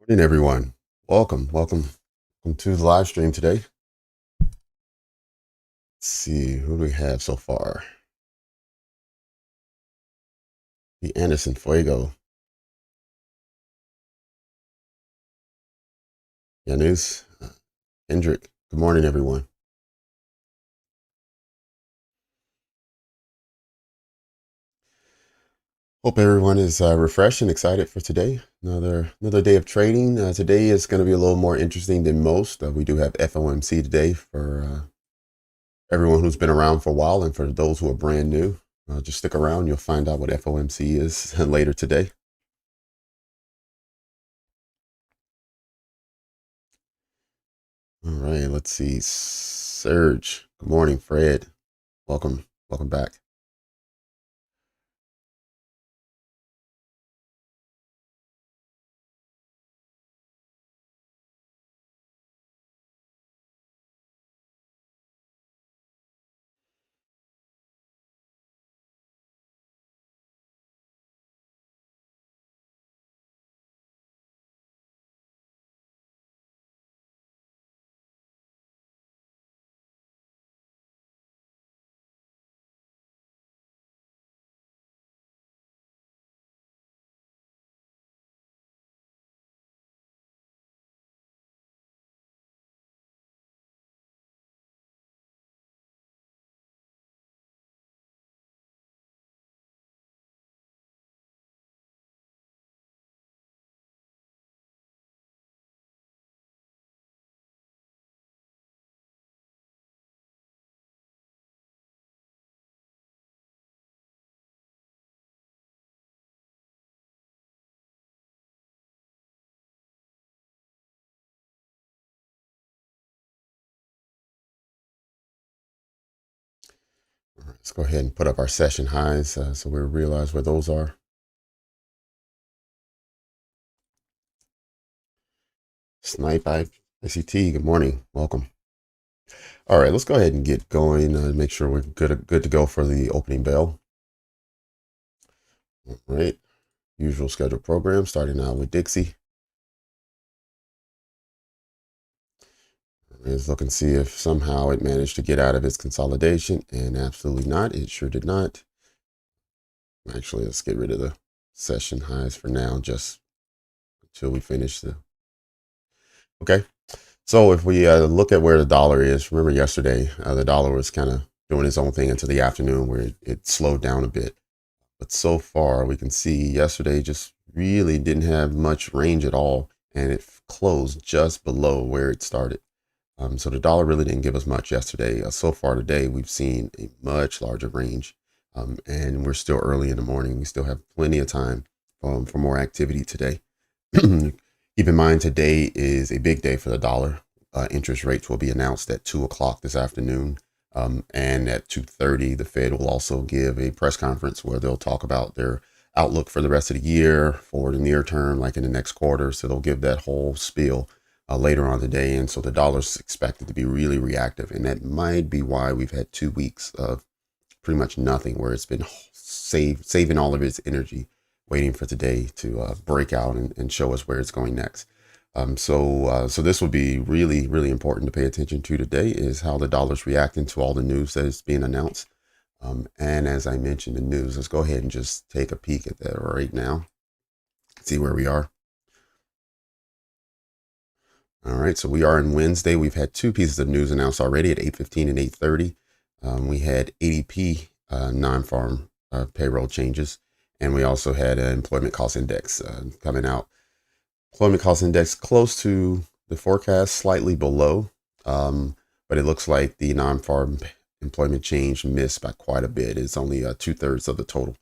Morning, everyone. Welcome to the live stream today. Let's see, who do we have so far? The Anderson Fuego. Yanis, Hendrik. Good morning, everyone. Hope everyone is refreshed and excited for today. Another day of trading. Today is going to be a little more interesting than most. We do have FOMC today for everyone who's been around for a while, and for those who are brand new, just stick around. You'll find out what FOMC is later today. All right, let's see. Serge. Good morning, Fred. Welcome back. All right, let's go ahead and put up our session highs so we realize where those are. Snipe ICT, good morning. Welcome. All right, let's go ahead and get going. Make sure we're good to go for the opening bell. All right, usual scheduled program starting out with Dixie. Let's look and see if somehow it managed to get out of its consolidation, and absolutely not. It sure did not. Actually, let's get rid of the session highs for now, just until we finish the. Okay. So if we look at where the dollar is, remember yesterday, the dollar was kind of doing its own thing until the afternoon where it slowed down a bit. But so far, we can see yesterday just really didn't have much range at all, and it closed just below where it started. So the dollar really didn't give us much yesterday. So far today, we've seen a much larger range, and we're still early in the morning. We still have plenty of time for more activity today. Keep in mind, today is a big day for the dollar. Interest rates will be announced at 2 o'clock this afternoon. And at 2:30, the Fed will also give a press conference where they'll talk about their outlook for the rest of the year, for the near term, like in the next quarter. So they'll give that whole spiel later on today. And so the dollar's expected to be really reactive. And that might be why we've had 2 weeks of pretty much nothing, where it's been saving all of its energy, waiting for today to break out and show us where it's going next. So this will be really, really important to pay attention to today, is how the dollar's reacting to all the news that is being announced. And as I mentioned, the news, let's go ahead and just take a peek at that right now, see where we are. All right, so we are in Wednesday. We've had 2 pieces of news announced already at 8:15 and 8:30. We had ADP non-farm payroll changes, and we also had an employment cost index coming out. Employment cost index close to the forecast, slightly below, but it looks like the non-farm employment change missed by quite a bit. It's only 2/3 of the total.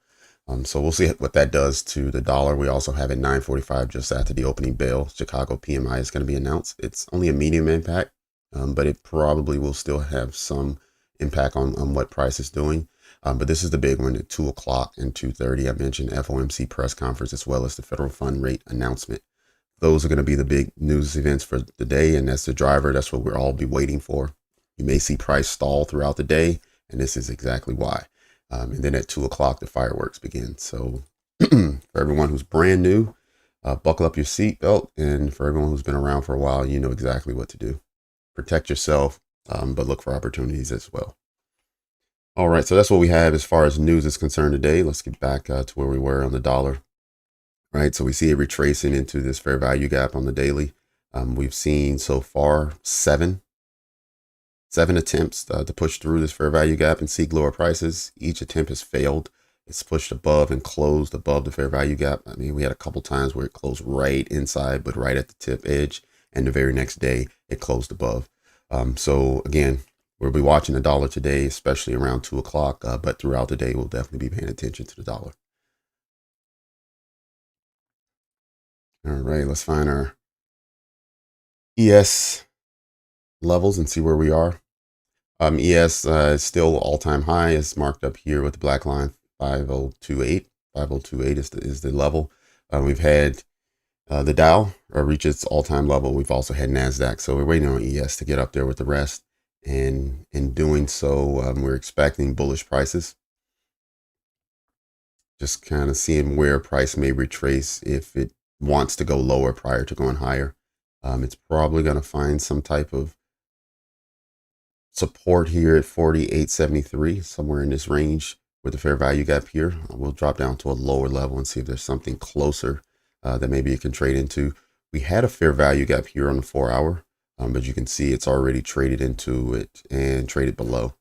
So we'll see what that does to the dollar. We also have at 9:45, just after the opening bell, Chicago PMI is going to be announced. It's only a medium impact, but it probably will still have some impact on what price is doing. But this is the big one at 2 o'clock and 2:30. I mentioned FOMC press conference as well as the federal fund rate announcement. Those are going to be the big news events for the day, and that's the driver. That's what we'll all be waiting for. You may see price stall throughout the day, and this is exactly why. And then at 2 o'clock, the fireworks begin. So for everyone who's brand new, buckle up your seatbelt. And for everyone who's been around for a while, you know exactly what to do. Protect yourself, but look for opportunities as well. All right, so that's what we have as far as news is concerned today. Let's get back to where we were on the dollar. Right, so we see it retracing into this fair value gap on the daily. We've seen so far seven attempts to push through this fair value gap and seek lower prices. Each attempt has failed. It's pushed above and closed above the fair value gap. I mean, we had a couple times where it closed right inside, but right at the tip edge, and the very next day it closed above. So again, we'll be watching the dollar today, especially around 2 o'clock, but throughout the day, we'll definitely be paying attention to the dollar. All right, let's find our ES levels and see where we are. ES is still all-time high. It's marked up here with the black line 5028. 5028 is the level. We've had the Dow reach its all-time level. We've also had Nasdaq. So we're waiting on ES to get up there with the rest. And in doing so, we're expecting bullish prices. Just kind of seeing where price may retrace if it wants to go lower prior to going higher. It's probably going to find some type of support here at 48.73, somewhere in this range with the fair value gap here. We'll drop down to a lower level and see if there's something closer that maybe it can trade into. We had a fair value gap here on the 4-hour, but you can see it's already traded into it and traded below.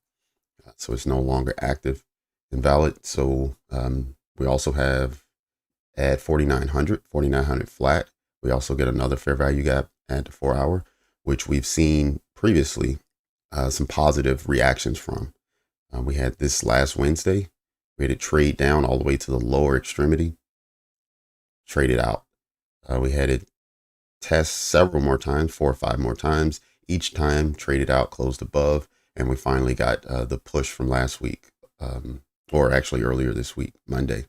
So it's no longer active and valid. So we also have at 4900 flat. We also get another fair value gap at the 4-hour, which we've seen previously some positive reactions from. We had this last Wednesday. We had it trade down all the way to the lower extremity, trade it out. We had it test several more times, 4 or 5 more times. Each time traded out, closed above, and we finally got the push from last week, or actually earlier this week, Monday,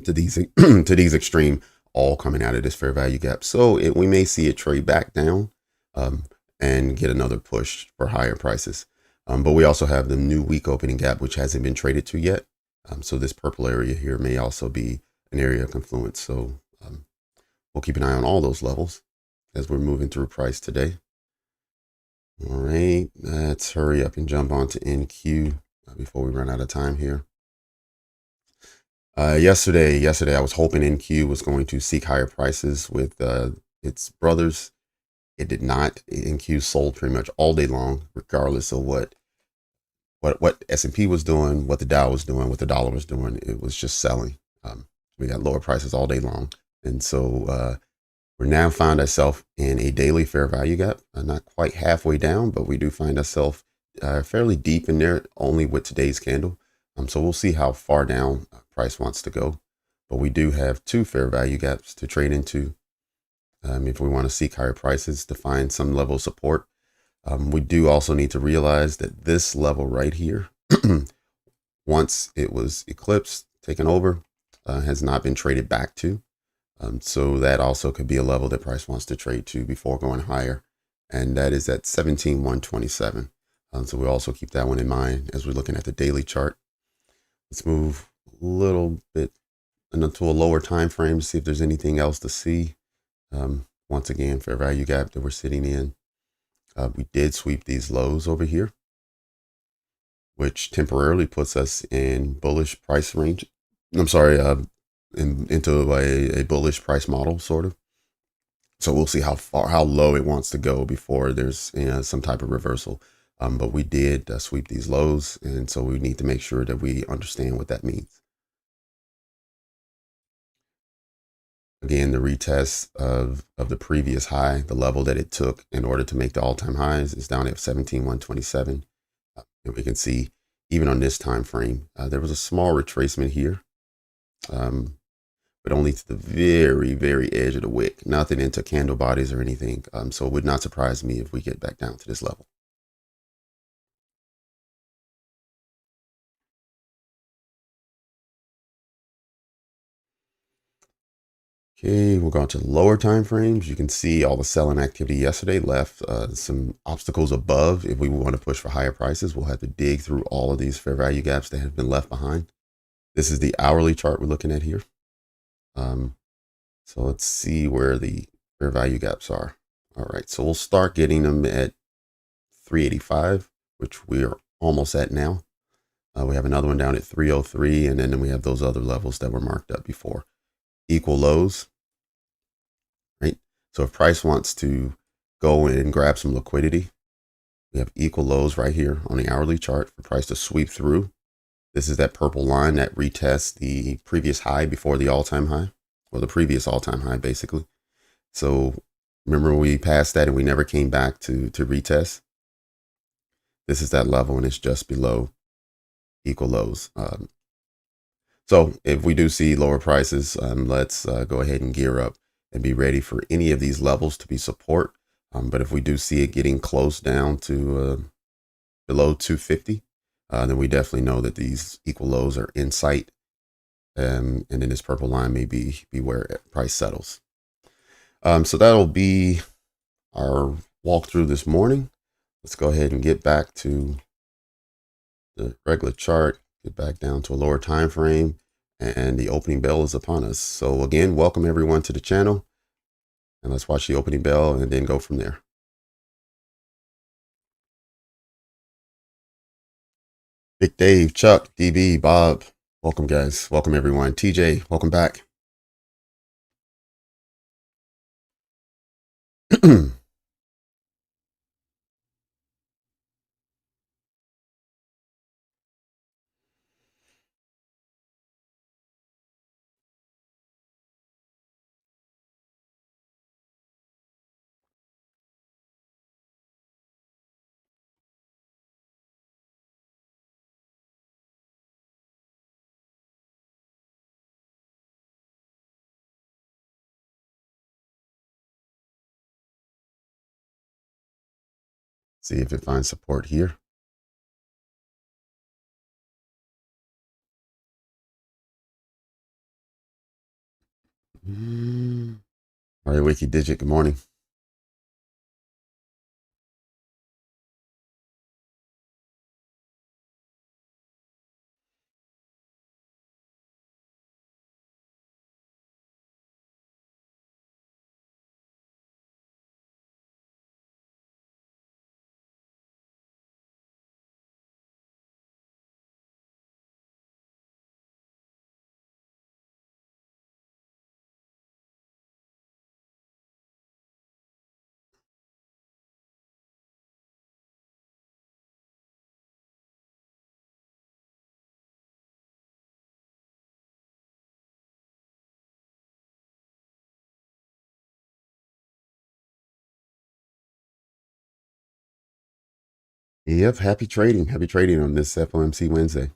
to these to these extreme, all coming out of this fair value gap. So we may see it trade back down and get another push for higher prices. But we also have the new week opening gap, which hasn't been traded to yet. So this purple area here may also be an area of confluence. So we'll keep an eye on all those levels as we're moving through price today. All right, let's hurry up and jump on to NQ before we run out of time here. Yesterday, I was hoping NQ was going to seek higher prices with its brothers. It did not. NQ sold pretty much all day long, regardless of what S&P was doing, what the Dow was doing, what the dollar was doing. It was just selling. We got lower prices all day long. And so we're now find ourselves in a daily fair value gap, not quite halfway down, but we do find ourselves fairly deep in there, only with today's candle. So we'll see how far down price wants to go. But we do have 2 fair value gaps to trade into. If we want to seek higher prices to find some level of support. We do also need to realize that this level right here, once it was eclipsed, taken over, has not been traded back to. So that also could be a level that price wants to trade to before going higher. And that is at 17,127. So we also keep that one in mind as we're looking at the daily chart. Let's move a little bit into a lower time frame to see if there's anything else to see. Once again, fair value gap that we're sitting in. We did sweep these lows over here, which temporarily puts us in bullish price range. I'm sorry, into a bullish price model, sort of. So we'll see how low it wants to go before there's some type of reversal. But we did sweep these lows, and so we need to make sure that we understand what that means. Again, the retest of the previous high, the level that it took in order to make the all-time highs, is down at 17,127. And we can see even on this time frame, there was a small retracement here, but only to the very, very edge of the wick, nothing into candle bodies or anything. So it would not surprise me if we get back down to this level. Okay, we'll go on to the lower time frames. You can see all the selling activity yesterday left some obstacles above. If we want to push for higher prices, we'll have to dig through all of these fair value gaps that have been left behind. This is the hourly chart we're looking at here. So let's see where the fair value gaps are. All right, so we'll start getting them at 385, which we are almost at now. We have another one down at 303, and then we have those other levels that were marked up before. Equal lows, right? So if price wants to go and grab some liquidity, we have equal lows right here on the hourly chart for price to sweep through. This is that purple line that retests the previous high before the all-time high, or the previous all-time high, basically. So remember we passed that and we never came back to retest. This is that level and it's just below equal lows. So if we do see lower prices, let's go ahead and gear up and be ready for any of these levels to be support. But if we do see it getting close down to below 250, then we definitely know that these equal lows are in sight. And then this purple line may be where price settles. So that'll be our walkthrough this morning. Let's go ahead and get back to the regular chart, get back down to a lower time frame, and the opening bell is upon us. So again, welcome everyone to the channel, and let's watch the opening bell and then go from there. Big Dave, Chuck, DB, Bob, welcome guys. Welcome everyone. TJ, welcome back. See if it finds support here. All right, Wiki Digit, good morning. Yep, happy trading. Happy trading on this FOMC Wednesday.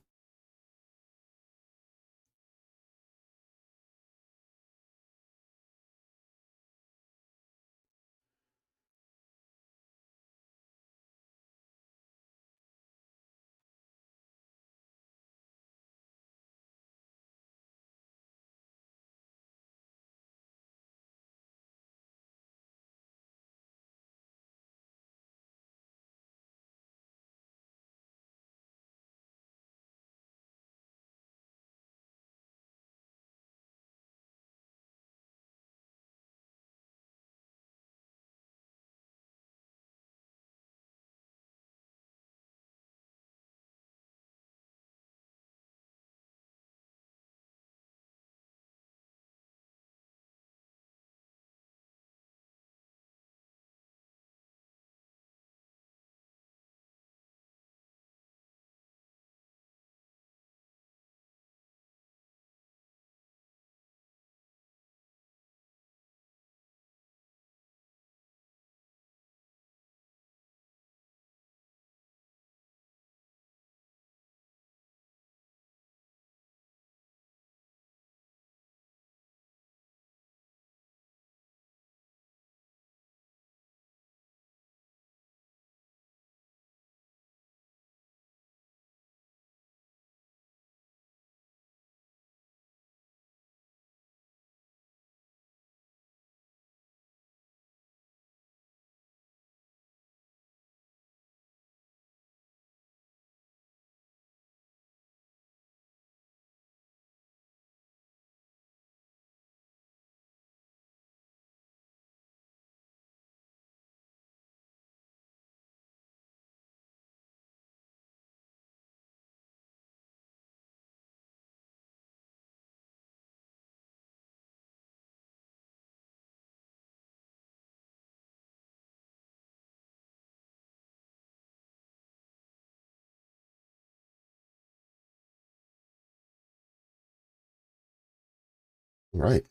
All right.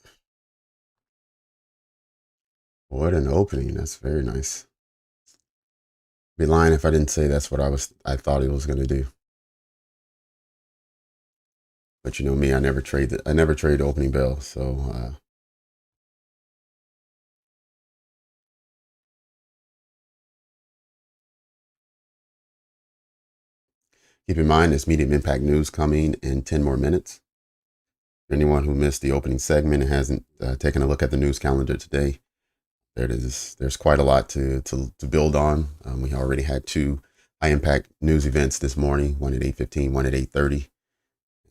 What an opening. That's very nice. Be lying if I didn't say that's what I thought he was going to do. But you know me, I never trade the opening bell. So keep in mind there's medium impact news coming in 10 more minutes. For anyone who missed the opening segment and hasn't taken a look at the news calendar today, there it is. There's quite a lot to build on. We already had two high impact news events this morning, one at 8:15, one at 8:30.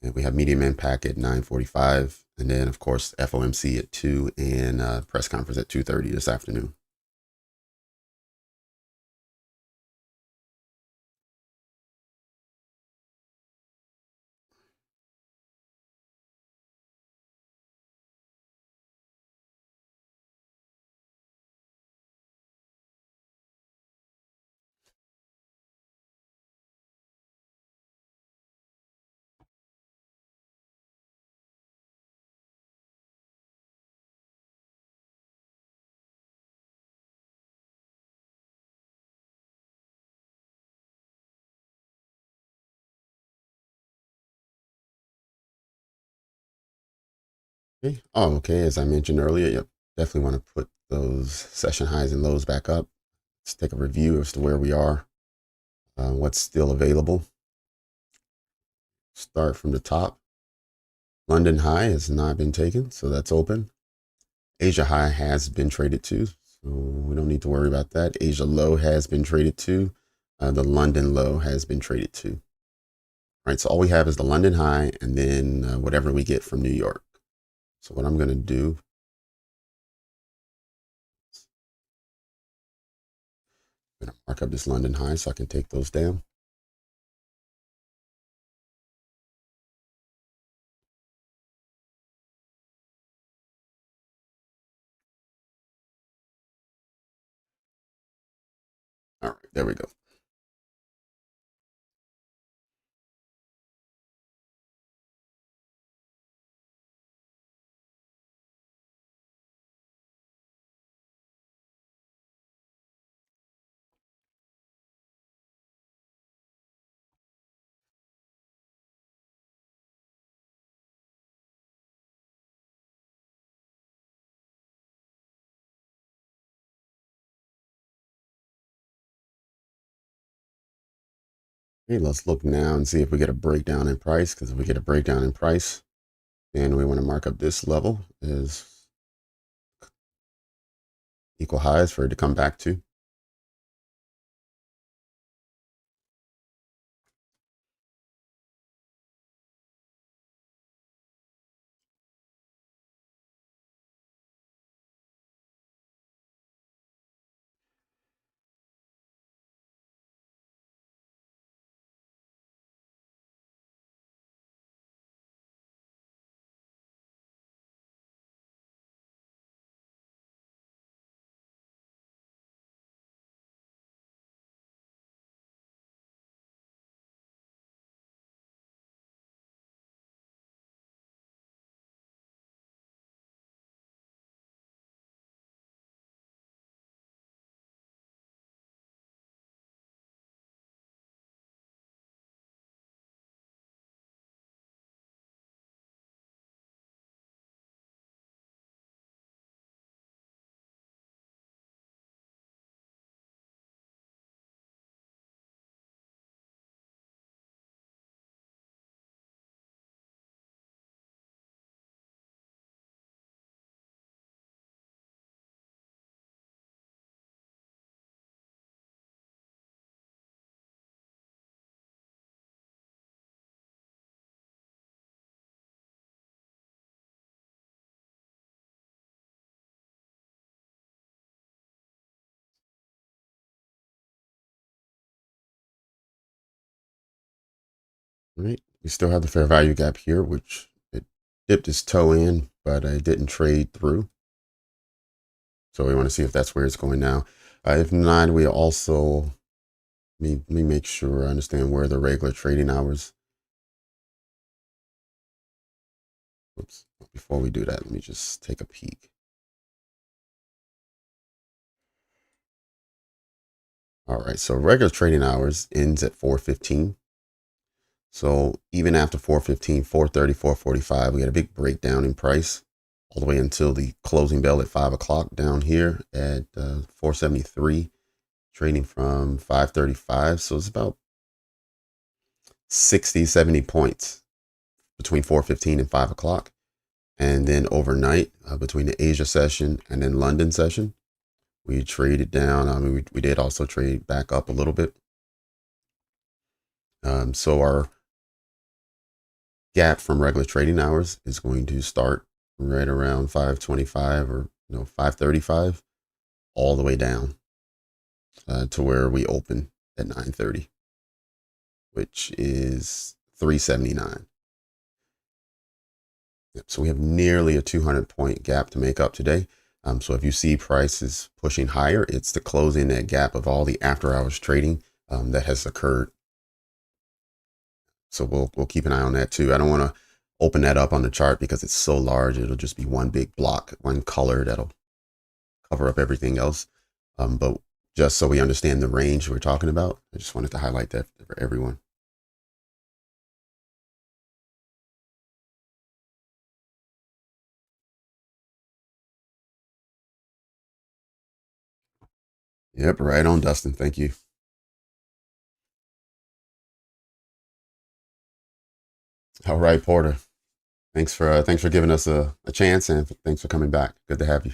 And we have medium impact at 9:45. And then, of course, FOMC at 2 and press conference at 2:30 this afternoon. Okay. Oh, okay. As I mentioned earlier, yep, definitely want to put those session highs and lows back up. Let's take a review as to where we are, what's still available. Start from the top. London high has not been taken, so that's open. Asia high has been traded to, so we don't need to worry about that. Asia low has been traded to. The London low has been traded to. All right, so all we have is the London high and then whatever we get from New York. So what I'm going to do, I'm going to mark up this London high so I can take those down. All right, there we go. Okay, let's look now and see if we get a breakdown in price, because if we get a breakdown in price, then we want to mark up this level as equal highs for it to come back to. All right, we still have the fair value gap here, which it dipped its toe in, but it didn't trade through. So we want to see if that's where it's going now. If not, we also let me make sure I understand where the regular trading hours. Oops. Before we do that, let me just take a peek. All right, so regular trading hours ends at 4:15. So even after 4:15, 4:30, 4:45, we had a big breakdown in price all the way until the closing bell at 5 o'clock down here at 473, trading from 535. So it's about 60, 70 points between 4:15 and 5 o'clock. And then overnight, between the Asia session and then London session, we traded down. I mean, we did also trade back up a little bit. So our gap from regular trading hours is going to start right around 525 or 535 all the way down to where we open at 930, which is 379. So we have nearly a 200-point gap to make up today. So if you see prices pushing higher, it's the closing that gap of all the after hours trading that has occurred. So we'll keep an eye on that too. I don't want to open that up on the chart because it's so large. It'll just be one big block, one color that'll cover up everything else. But just so we understand the range we're talking about, I just wanted to highlight that for everyone. Yep, right on, Dustin. Thank you. All right, Porter. Thanks for giving us a chance, and thanks for coming back. Good to have you.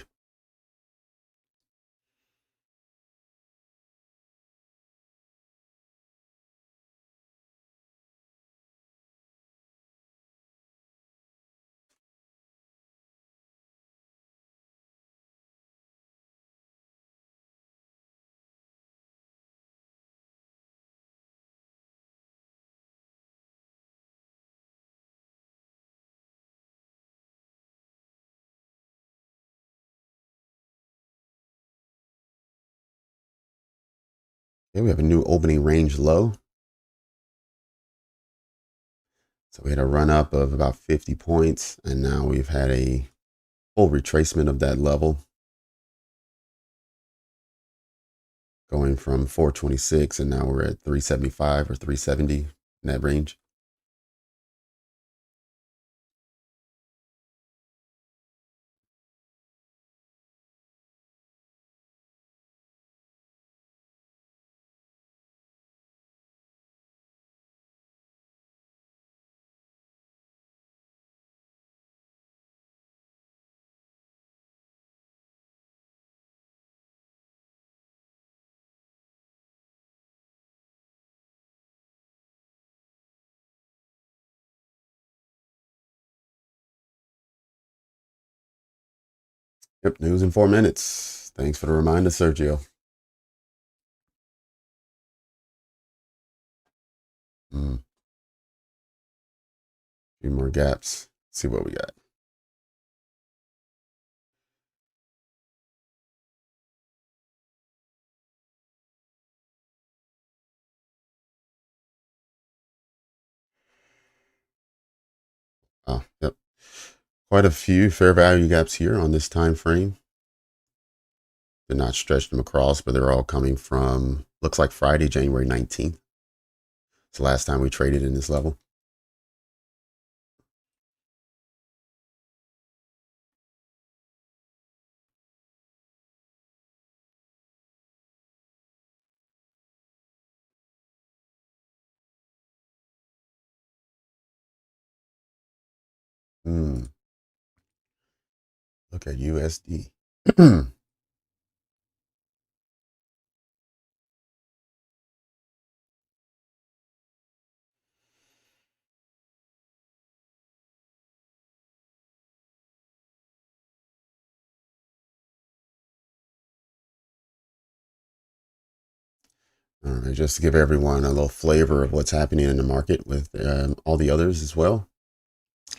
Okay, we have a new opening range low. So we had a run up of about 50 points, and now we've had a full retracement of that level, going from 426, and now we're at 375 or 370 in that range. Yep, news in 4 minutes. Thanks for the reminder, Sergio. A few more gaps. Let's see what we got. Oh, yep. Quite a few fair value gaps here on this time frame. Did not stretch them across, but they're all coming from, looks like Friday, January 19th. It's the last time we traded in this level. Look at USD. All right, just to give everyone a little flavor of what's happening in the market with all the others as well.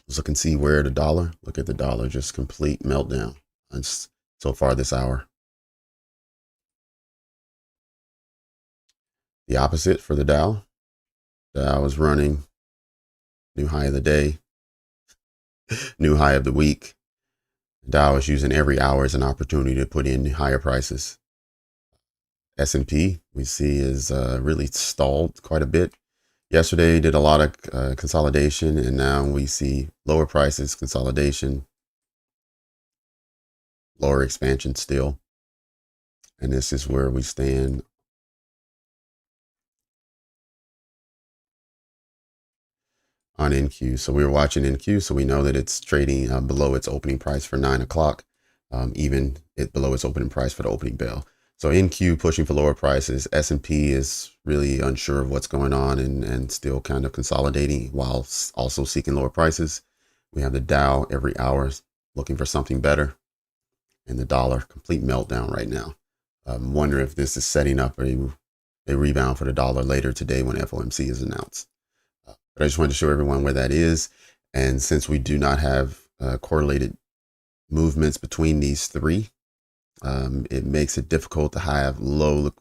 Let's look and see where the dollar, look at the dollar, just complete meltdown so far this hour. The opposite for the Dow. The Dow is running new high of the day. New high of the week. Dow is using every hour as an opportunity to put in higher prices. S&P we see is really stalled quite a bit. Yesterday did a lot of consolidation, and now we see lower prices, consolidation, lower expansion still. And this is where we stand on NQ. So we were watching NQ, so we know that it's trading below its opening price for 9 o'clock, even below its opening price for the opening bell. So NQ pushing for lower prices. S&P is really unsure of what's going on and still kind of consolidating while also seeking lower prices. We have the Dow every hour looking for something better, and the dollar complete meltdown right now. I'm wondering if this is setting up a rebound for the dollar later today when FOMC is announced. But I just wanted to show everyone where that is. And since we do not have correlated movements between these three, it makes it difficult to have low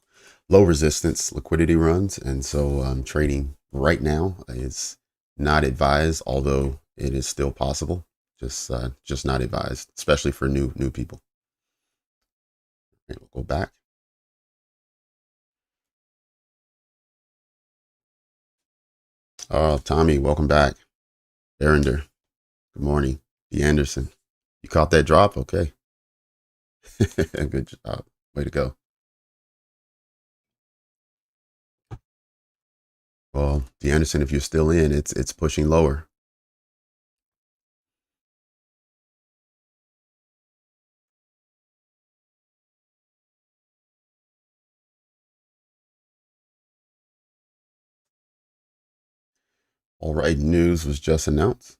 resistance liquidity runs. And so trading right now is not advised, although it is still possible. Just not advised, especially for new people. Okay, we'll go back. Oh, Tommy, welcome back. Berender, good morning. D. Anderson, you caught that drop? Okay. Good job. Way to go. Well, D. Anderson, if you're still in, it's pushing lower. All right, news was just announced.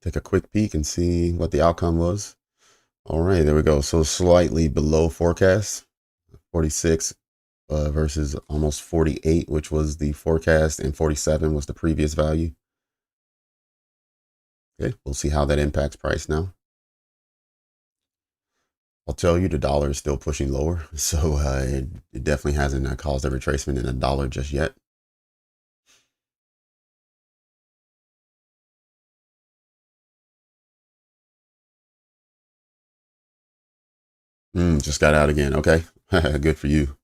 Take a quick peek and see what the outcome was. All right, there we go. So slightly below forecast, 46 versus almost 48, which was the forecast, and 47 was the previous value. Okay, we'll see how that impacts price now. I'll tell you, the dollar is still pushing lower, so it definitely hasn't caused a retracement in the dollar just yet. Just got out again. Okay, good for you.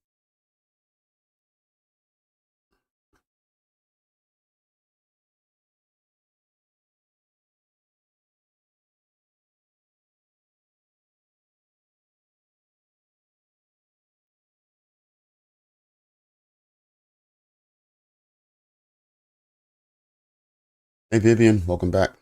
Hey, Vivian, welcome back.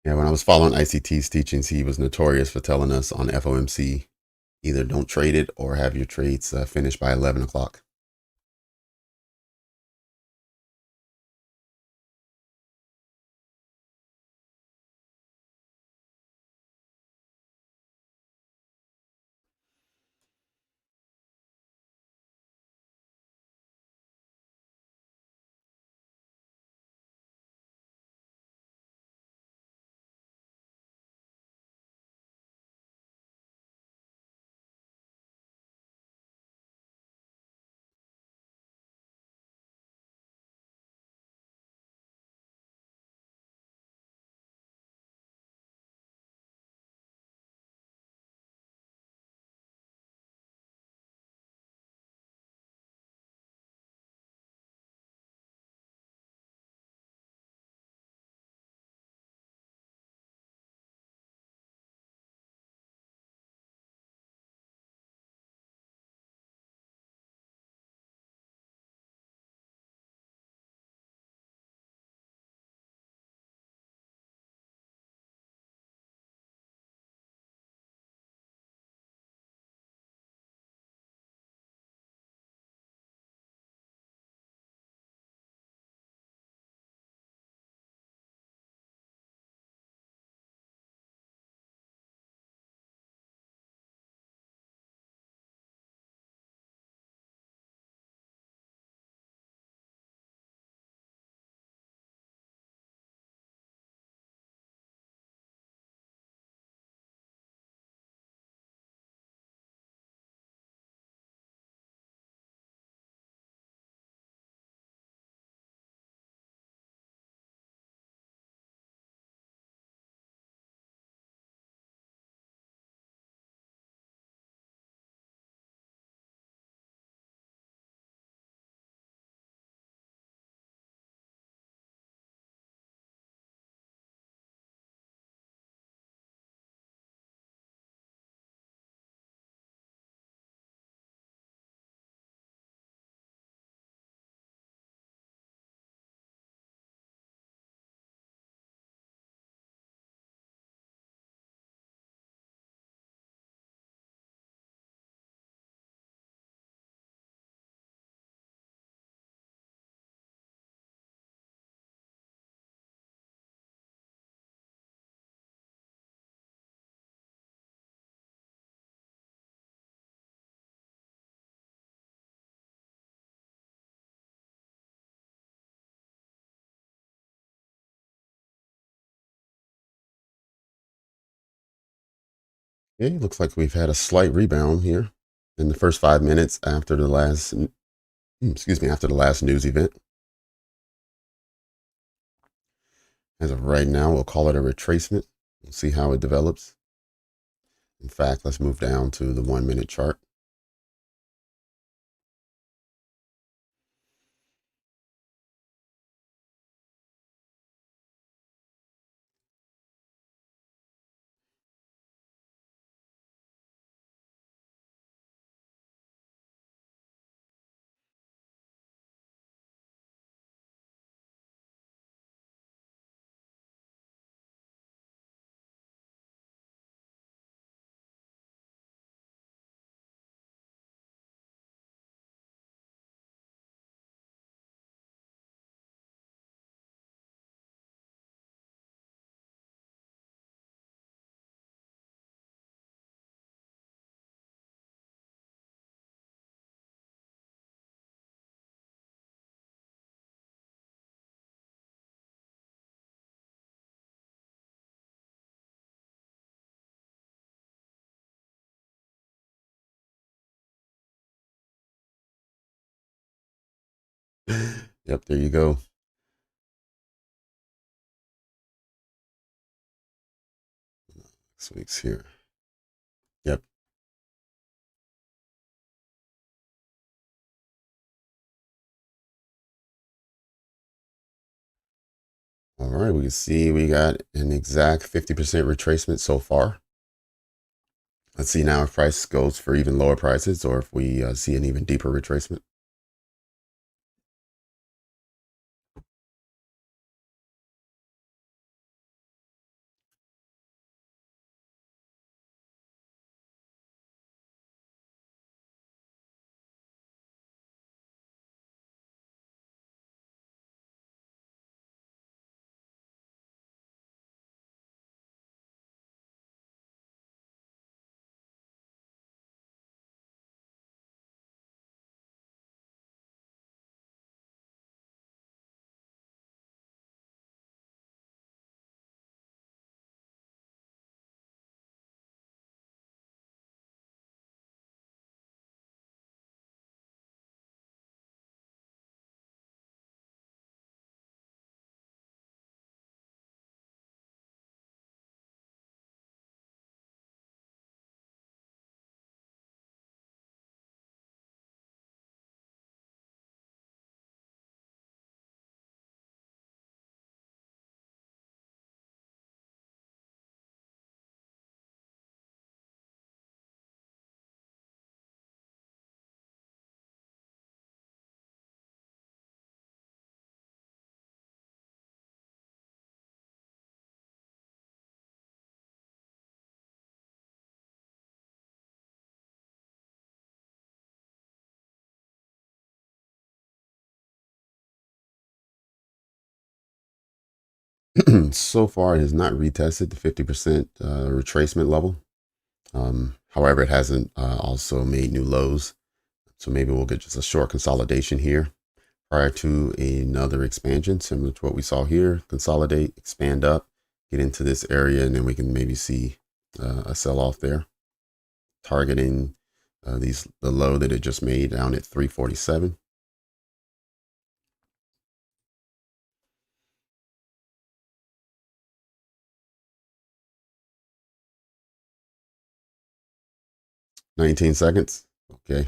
Yeah, when I was following ICT's teachings, he was notorious for telling us on FOMC either don't trade it or have your trades finished by 11 o'clock. Okay, looks like we've had a slight rebound here in the first 5 minutes after the last, after the last news event. As of right now, we'll call it a retracement. We'll see how it develops. In fact, let's move down to the 1 minute chart. Yep, there you go. Next week's here. Yep. All right, we can see we got an exact 50% retracement so far. Let's see now if price goes for even lower prices or if we see an even deeper retracement. So far, it has not retested the 50% retracement level. However, it hasn't also made new lows. So maybe we'll get just a short consolidation here prior to another expansion, similar to what we saw here. Consolidate, expand up, get into this area, and then we can maybe see a sell off there, targeting the low that it just made down at 347. $19. Okay.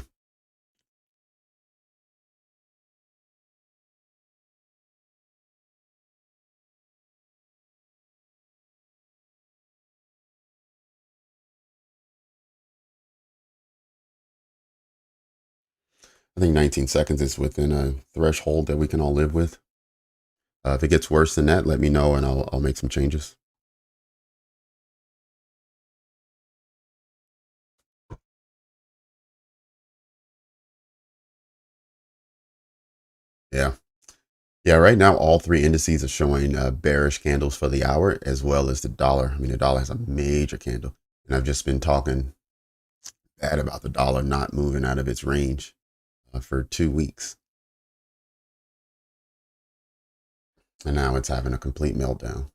I think 19 seconds is within a threshold that we can all live with. If it gets worse than that, let me know and I'll make some changes. Yeah. Yeah, right now all three indices are showing bearish candles for the hour as well as the dollar. I mean, the dollar has a major candle, and I've just been talking bad about the dollar not moving out of its range for 2 weeks, and now it's having a complete meltdown.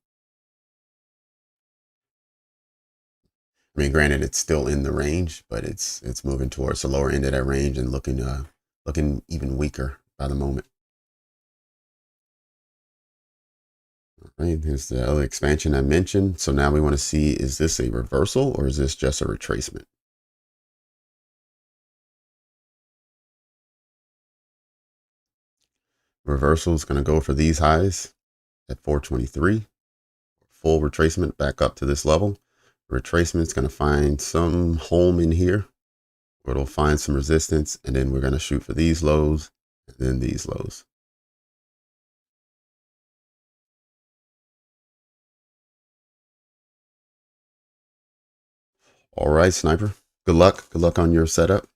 I mean, granted, it's still in the range, but it's moving towards the lower end of that range and looking even weaker by the moment. All right, here's the other expansion I mentioned. So now we want to see, is this a reversal or is this just a retracement? Reversal is going to go for these highs at 423. Full retracement back up to this level. Retracement is going to find some home in here where it'll find some resistance, and then we're going to shoot for these lows and then these lows. All right, Sniper. Good luck. Good luck on your setup.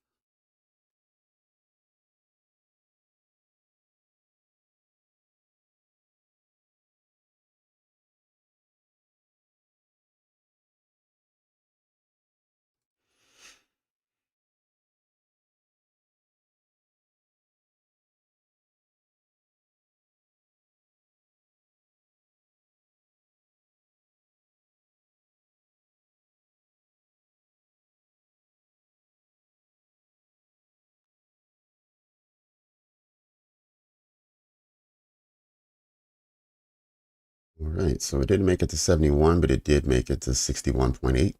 All right, so it didn't make it to 71, but it did make it to 61.8.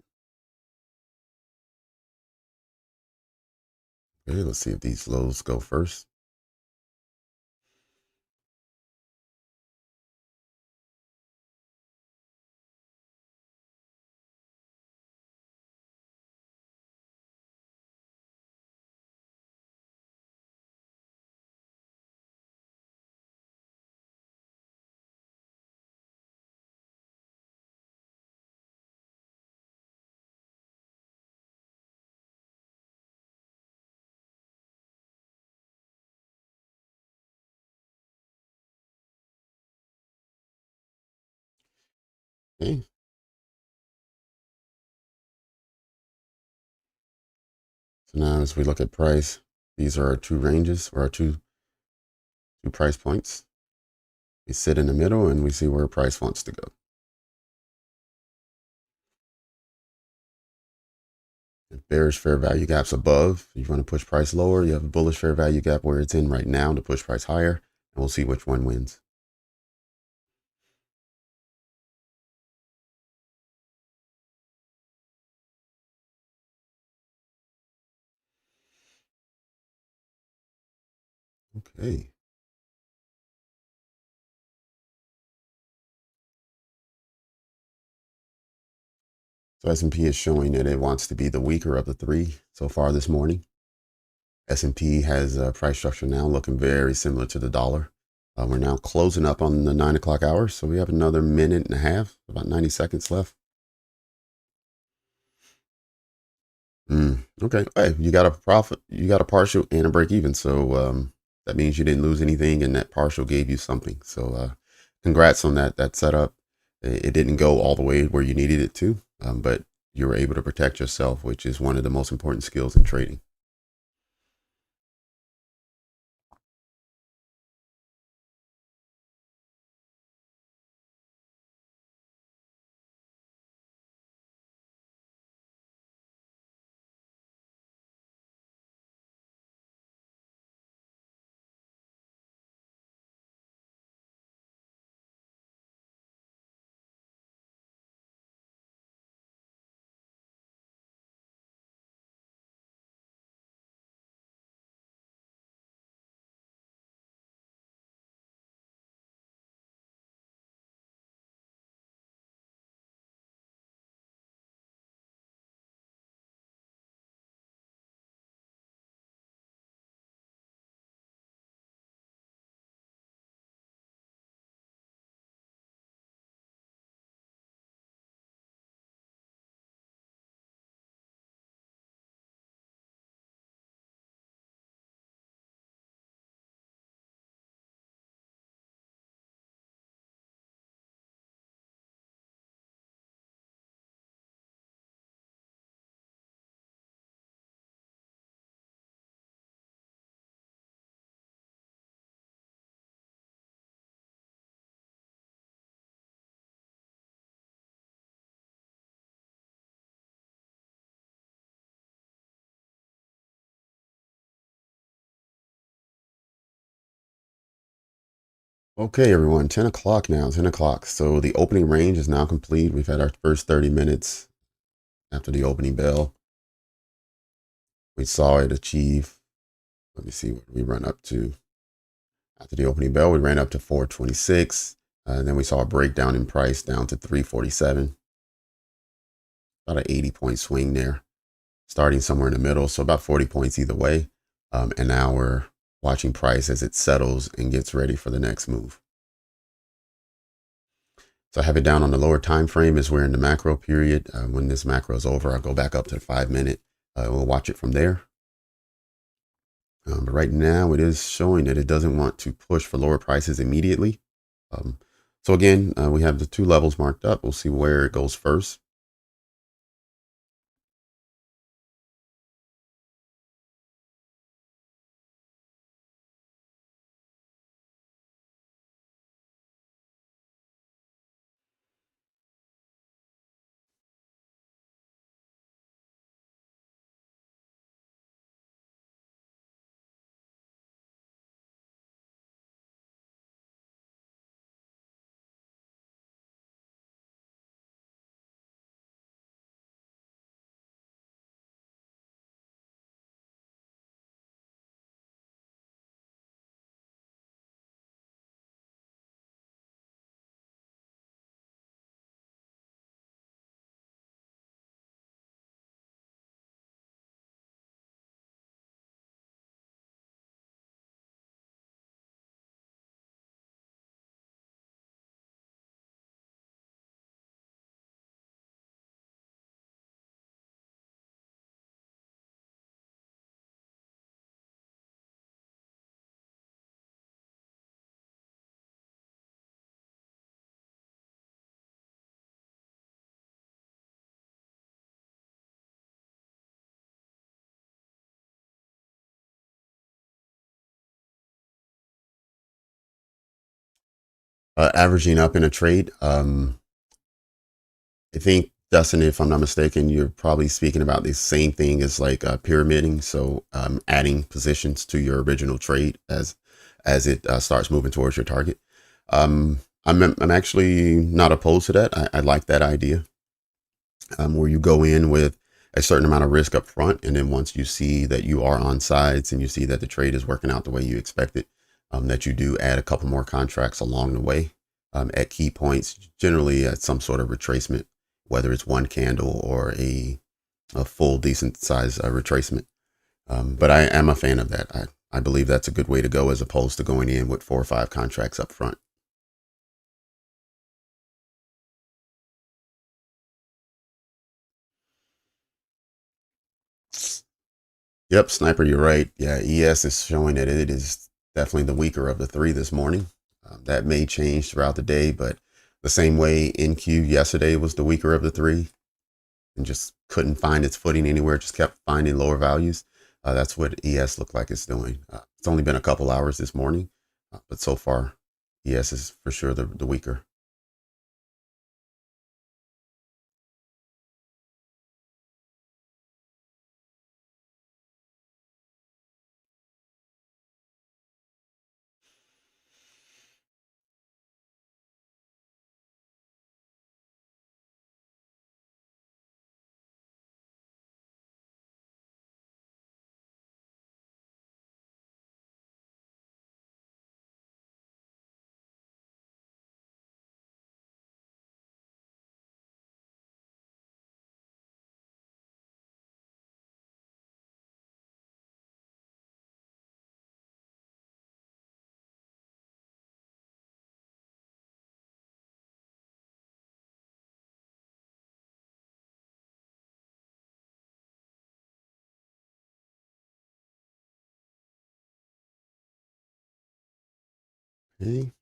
Okay, let's see if these lows go first. Okay, so now as we look at price, these are our two ranges, or our two price points. We sit in the middle and we see where price wants to go. If bearish fair value gaps above, you want to push price lower. You have a bullish fair value gap where it's in right now to push price higher, and we'll see which one wins. Okay. So S&P is showing that it wants to be the weaker of the three so far this morning. S&P has a price structure now looking very similar to the dollar. We're now closing up on the 9 o'clock hour, so we have another minute and a half, about 90 seconds left. Okay. Hey, you got a profit, you got a partial and a break even. So that means you didn't lose anything, and that partial gave you something. So congrats on that setup. It didn't go all the way where you needed it to, but you were able to protect yourself, which is one of the most important skills in trading. Okay, everyone, 10 o'clock now, 10 o'clock. So the opening range is now complete. We've had our first 30 minutes after the opening bell. We saw it achieve, let me see what we run up to. After the opening bell, we ran up to 426. And then we saw a breakdown in price down to 347. About an 80-point swing there, starting somewhere in the middle. So about 40 points either way. And now we're watching price as it settles and gets ready for the next move. So I have it down on the lower time frame as we're in the macro period. When this macro is over, I'll go back up to the 5 minute. We'll watch it from there. But right now it is showing that it doesn't want to push for lower prices immediately. Um, so again, we have the two levels marked up. We'll see where it goes first. Averaging up in a trade. I think, Dustin, if I'm not mistaken, you're probably speaking about the same thing as like pyramiding. So adding positions to your original trade as it starts moving towards your target. I'm actually not opposed to that. I like that idea, where you go in with a certain amount of risk up front, and then once you see that you are on sides and you see that the trade is working out the way you expect it, that you do add a couple more contracts along the way, at key points, generally at some sort of retracement, whether it's one candle or a full decent size retracement. But I am a fan of that. I believe that's a good way to go as opposed to going in with 4 or 5 contracts up front. Yep, Sniper, you're right. Yeah, ES is showing that it is definitely the weaker of the three this morning. That may change throughout the day, but the same way NQ yesterday was the weaker of the three and just couldn't find its footing anywhere, just kept finding lower values. That's what ES looked like it's doing. It's only been a couple hours this morning, but so far, ES is for sure the weaker. Okay.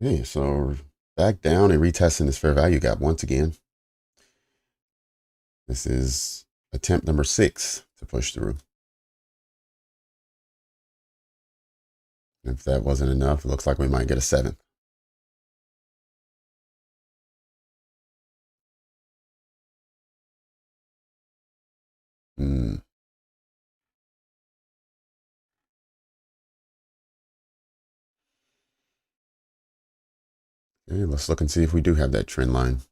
Okay, so back down and retesting this fair value gap once again. This is attempt number 6 to push through. If that wasn't enough, it looks like we might get a 7th. Okay, let's look and see if we do have that trend line.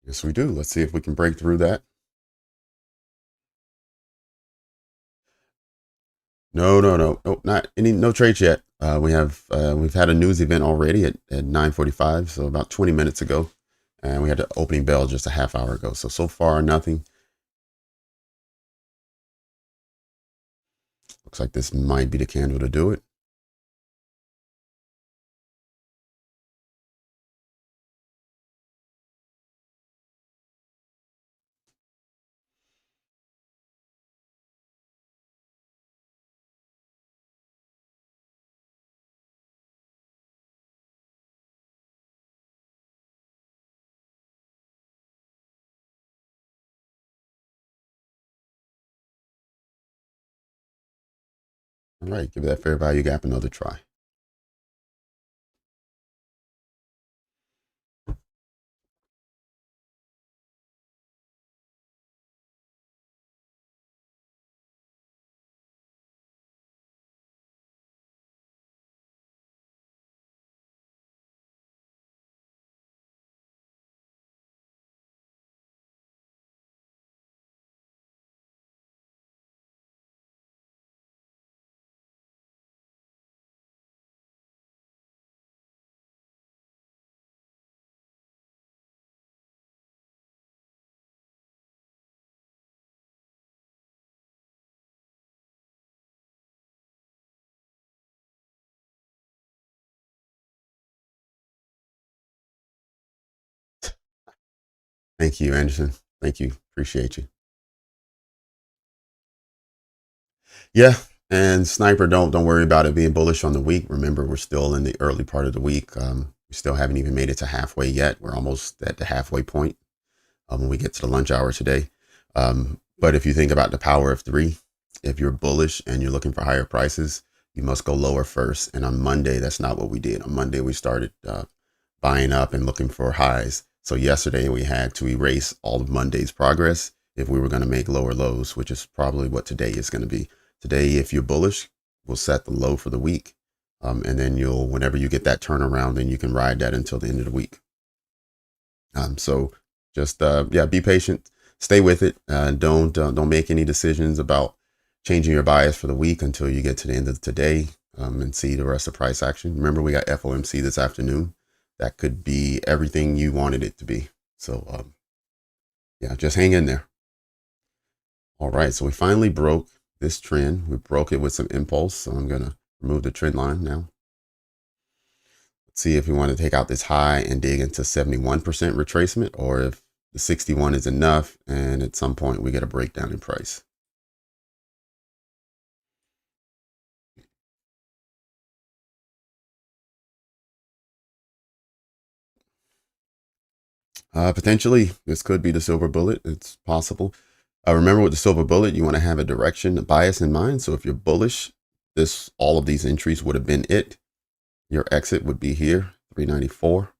Yes, we do. Let's see if we can break through that. No, not any, no trades yet. We've had a news event already at 9:45, so about 20 minutes ago, and we had the opening bell just a half hour ago. So far, nothing. Looks like this might be the candle to do it. All right, give that fair value gap another try. Thank you, Anderson. Thank you. Appreciate you. Yeah, and Sniper, don't worry about it being bullish on the week. Remember, we're still in the early part of the week. We still haven't even made it to halfway yet. We're almost at the halfway point when we get to the lunch hour today. But if you think about the power of 3, if you're bullish and you're looking for higher prices, you must go lower first. And on Monday, that's not what we did. On Monday, we started buying up and looking for highs. So yesterday, we had to erase all of Monday's progress if we were going to make lower lows, which is probably what today is going to be. Today, if you're bullish, we'll set the low for the week. And then whenever you get that turnaround, then you can ride that until the end of the week. So just, yeah, be patient, stay with it. Don't make any decisions about changing your bias for the week until you get to the end of today, and see the rest of price action. Remember, we got FOMC this afternoon. That could be everything you wanted it to be. So, yeah, just hang in there. All right. So we finally broke this trend. We broke it with some impulse. So I'm going to remove the trend line now. Let's see if we want to take out this high and dig into 71% retracement, or if the 61 is enough and at some point we get a breakdown in price. Potentially, this could be the silver bullet. It's possible. Remember, with the silver bullet, you want to have a direction, a bias in mind. So if you're bullish, all of these entries would have been it. Your exit would be here, 394.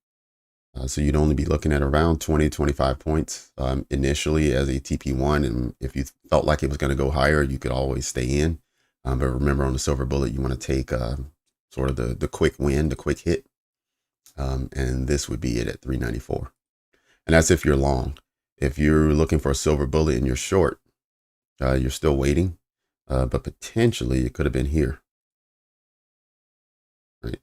So you'd only be looking at around 20, 25 points initially as a TP1. And if you felt like it was going to go higher, you could always stay in. But remember, on the silver bullet, you want to take sort of the quick win, the quick hit. And this would be it at 394. And that's if you're long. If you're looking for a silver bullet and you're short, you're still waiting. But potentially it could have been here. Right.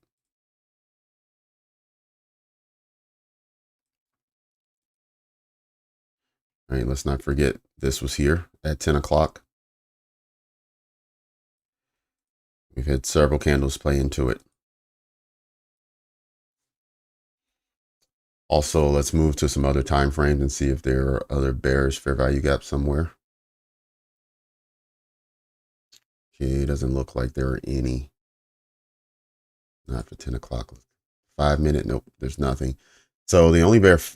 All right. Let's not forget this was here at 10 o'clock. We've had several candles play into it. Also, let's move to some other time frames and see if there are other bearish fair value gaps somewhere. Okay, it doesn't look like there are any. Not for 10 o'clock. 5 minute, nope, there's nothing. So the only bearish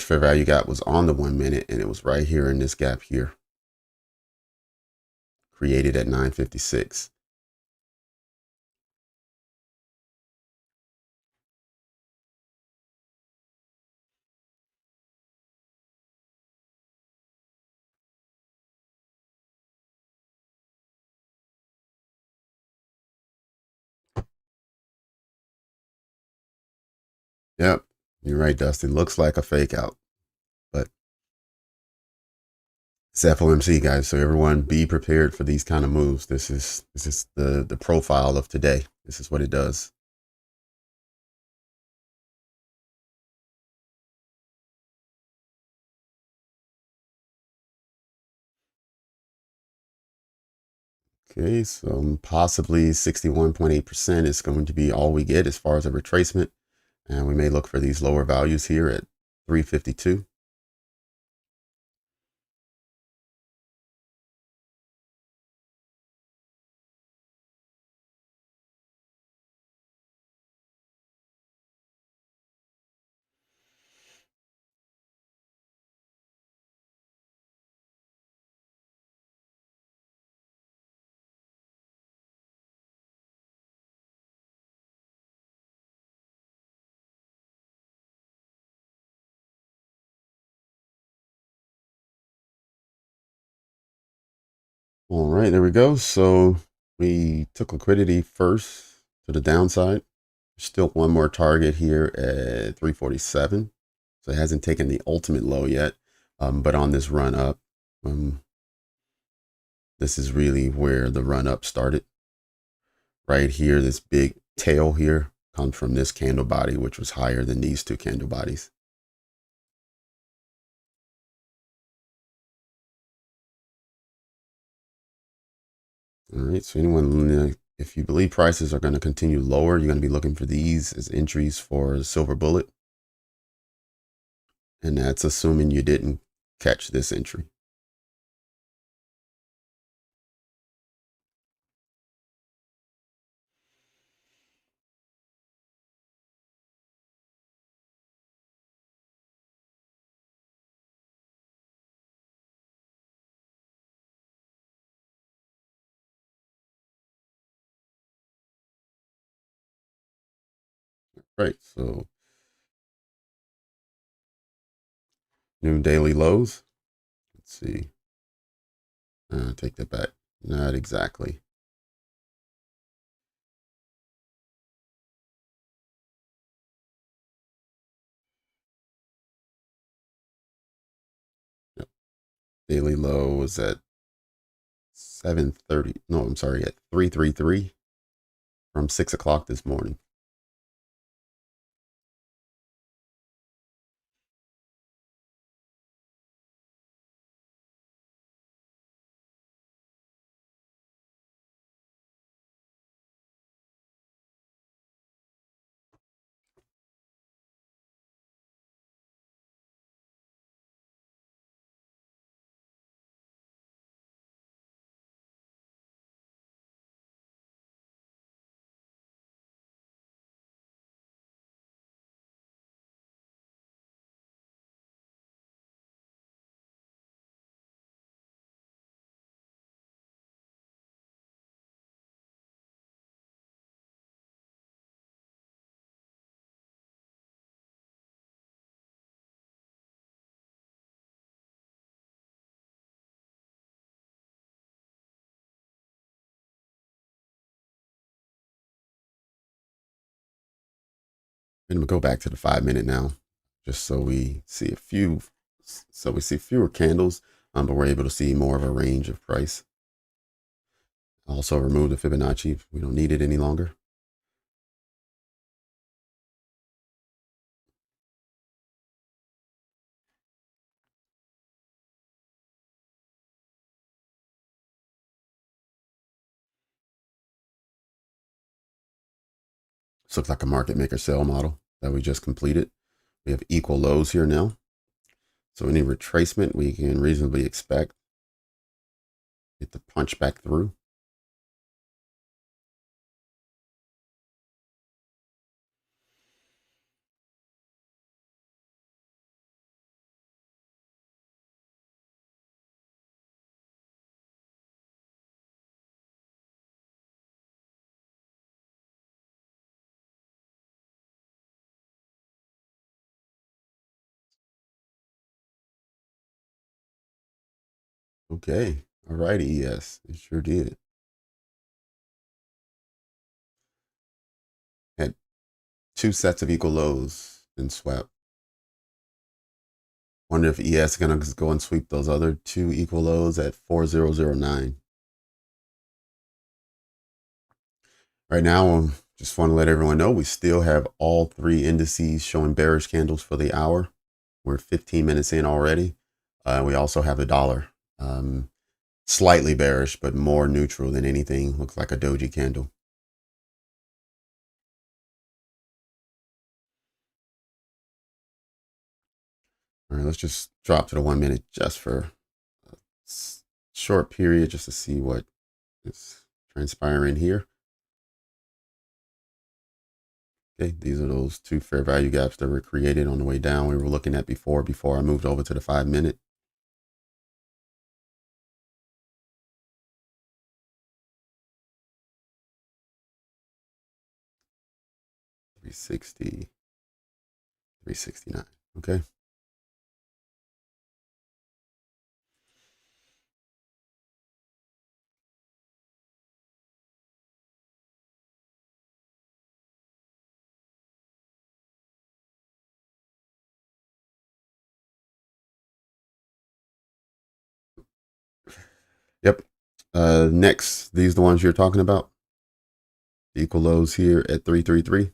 fair value gap was on the 1 minute, and it was right here in this gap here, created at 9:56. Yep, you're right, Dustin. Looks like a fake out, but it's FOMC, guys. So everyone, be prepared for these kind of moves. This is the profile of today. This is what it does. Okay, so possibly 61.8% is going to be all we get as far as a retracement. And we may look for these lower values here at 352. All right, there we go. So we took liquidity first to the downside. Still one more target here at 347. So it hasn't taken the ultimate low yet. But on this run up, this is really where the run up started. Right here, this big tail here comes from this candle body, which was higher than these two candle bodies. All right, so anyone, if you believe prices are going to continue lower, you're going to be looking for these as entries for the silver bullet. And that's assuming you didn't catch this entry. Right, so new daily lows. Let's see. Take that back. Not exactly. Yep. Daily low was at 7:30. No, I'm sorry, at 333 from 6 o'clock this morning. And we'll go back to the 5 minute now, just so we see fewer candles, but we're able to see more of a range of price. Also remove the Fibonacci. We don't need it any longer. This looks like a market maker sell model that we just completed. We have equal lows here now. So any retracement we can reasonably expect it to punch back through. Okay. All righty. Yes, it sure did. Had two sets of equal lows and swept. Wonder if ES is going to go and sweep those other two equal lows at 4009. Right now, just want to let everyone know we still have all three indices showing bearish candles for the hour. We're 15 minutes in already. We also have the dollar. Slightly bearish, but more neutral than anything. Looks like a doji candle. All right, let's just drop to the 1 minute just for a short period just to see what is transpiring here. Okay, these are those two fair value gaps that were created on the way down we were looking at before I moved over to the 5 minute. 360, 369. Okay. Yep. Next, these are the ones you're talking about. The equal lows here at 333.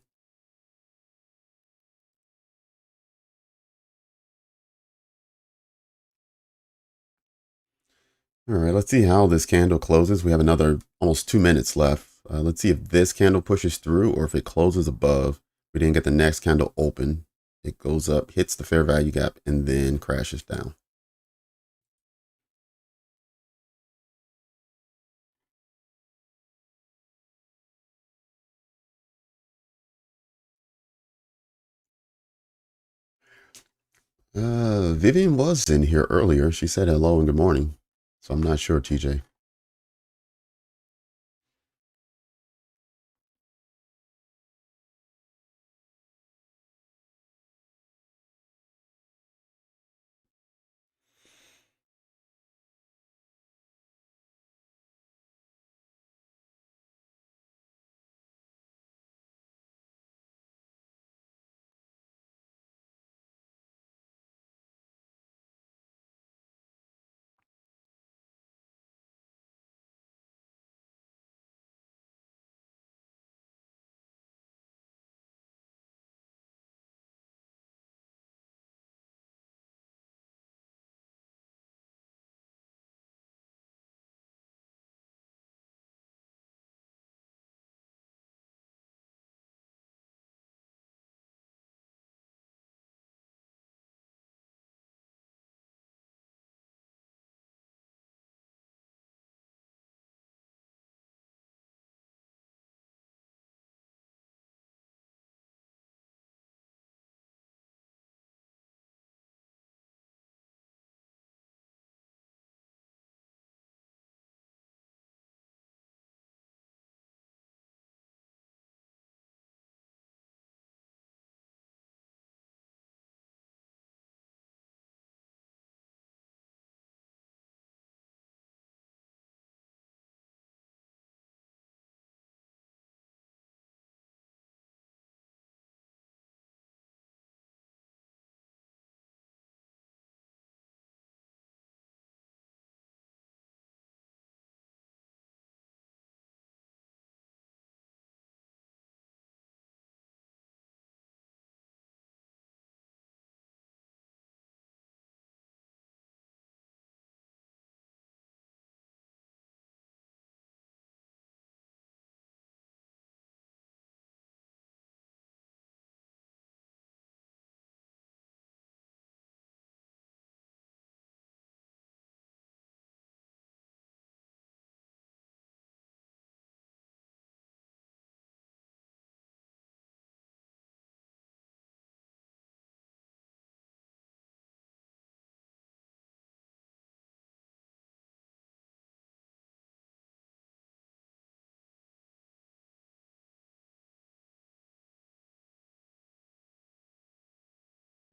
All right, let's see how this candle closes. We have another almost 2 minutes left. Let's see if this candle pushes through or if it closes above. We didn't get the next candle open. It goes up, hits the fair value gap, and then crashes down. Vivian was in here earlier. She said hello and good morning. So I'm not sure, TJ.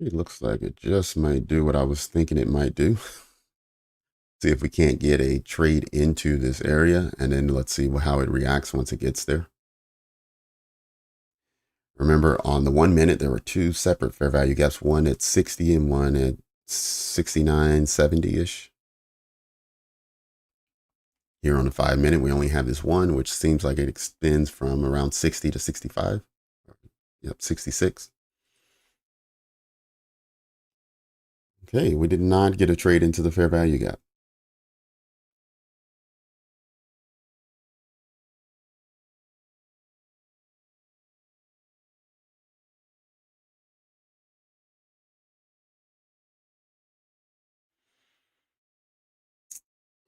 It looks like it just might do what I was thinking it might do. See if we can't get a trade into this area, and then let's see how it reacts once it gets there. Remember, on the 1 minute, there were two separate fair value gaps, one at 60 and one at 69.70-ish. Here on the 5 minute, we only have this one, which seems like it extends from around 60 to 65. Yep, 66. Okay, we did not get a trade into the fair value gap.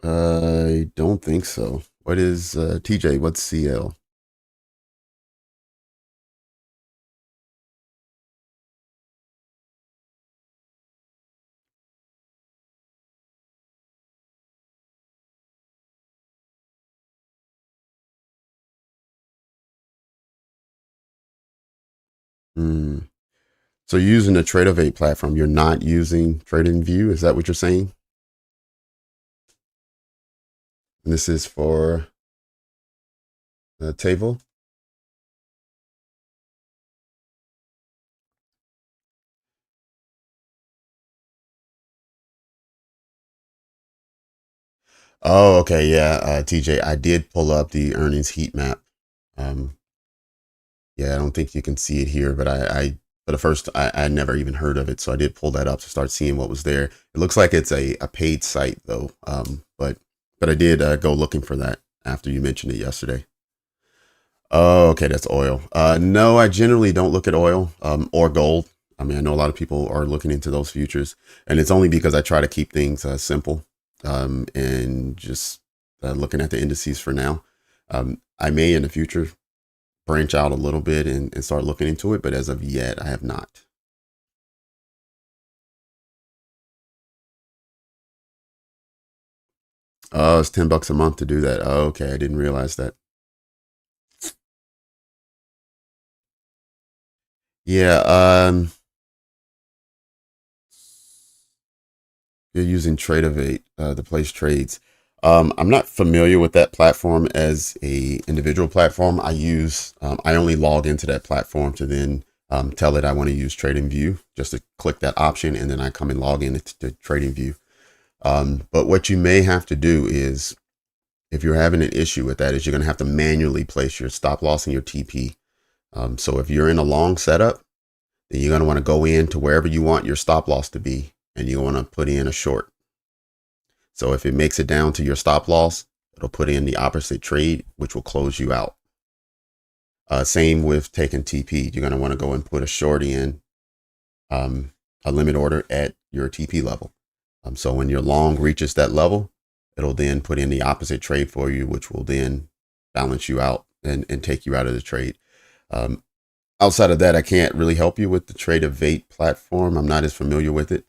I don't think so. What is TJ? What's CL? Hmm. So you're using the Tradovate platform. You're not using TradingView. Is that what you're saying? And this is for the table. Oh, okay. Yeah. TJ, I did pull up the earnings heat map. Um, yeah, I don't think you can see it here, but but at first I never even heard of it. So I did pull that up to start seeing what was there. It looks like it's a paid site though. But I did go looking for that after you mentioned it yesterday. Oh, okay, that's oil. No, I generally don't look at oil or gold. I mean, I know a lot of people are looking into those futures, and it's only because I try to keep things simple and just looking at the indices for now. I may in the future branch out a little bit and start looking into it, but as of yet, I have not. Oh, it's $10 a month to do that. Oh, okay, I didn't realize that. Yeah, you're using Tradovate to place trades. I'm not familiar with that platform as a individual platform. I only log into that platform to then tell it I want to use TradingView, just to click that option, and then I come and log in to TradingView. But what you may have to do is, if you're having an issue with that, is you're going to have to manually place your stop loss and your TP. So if you're in a long setup, then you're going to want to go in to wherever you want your stop loss to be, and you want to put in a short. So if it makes it down to your stop loss, it'll put in the opposite trade, which will close you out. Same with taking TP. You're going to want to go and put a short in a limit order at your TP level. So when your long reaches that level, it'll then put in the opposite trade for you, which will then balance you out and take you out of the trade. Um, Outside of that, I can't really help you with the Tradovate platform. I'm not as familiar with it.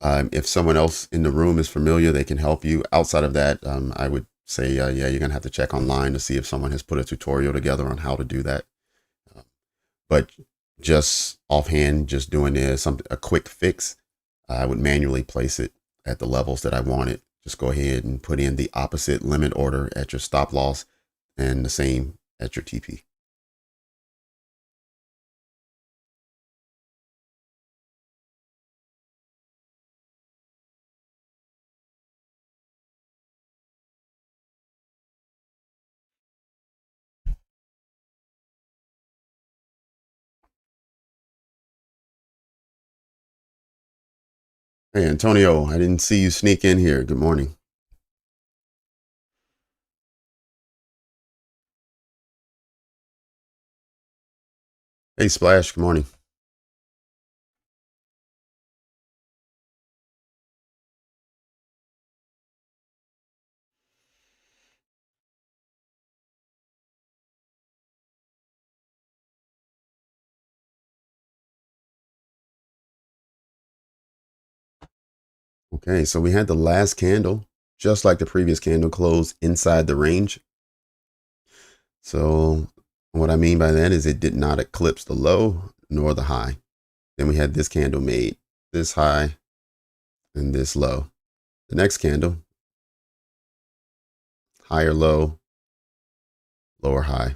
If someone else in the room is familiar, they can help you. Outside of that, I would say, yeah, you're going to have to check online to see if someone has put a tutorial together on how to do that. But just offhand, just doing a quick fix, I would manually place it at the levels that I wanted. Just go ahead and put in the opposite limit order at your stop loss and the same at your TP. Hey, Antonio, I didn't see you sneak in here. Good morning. Hey, Splash, good morning. Okay, so we had the last candle, just like the previous candle, closed inside the range. So what I mean by that is it did not eclipse the low nor the high. Then we had this candle made this high and this low. The next candle, higher low, lower high.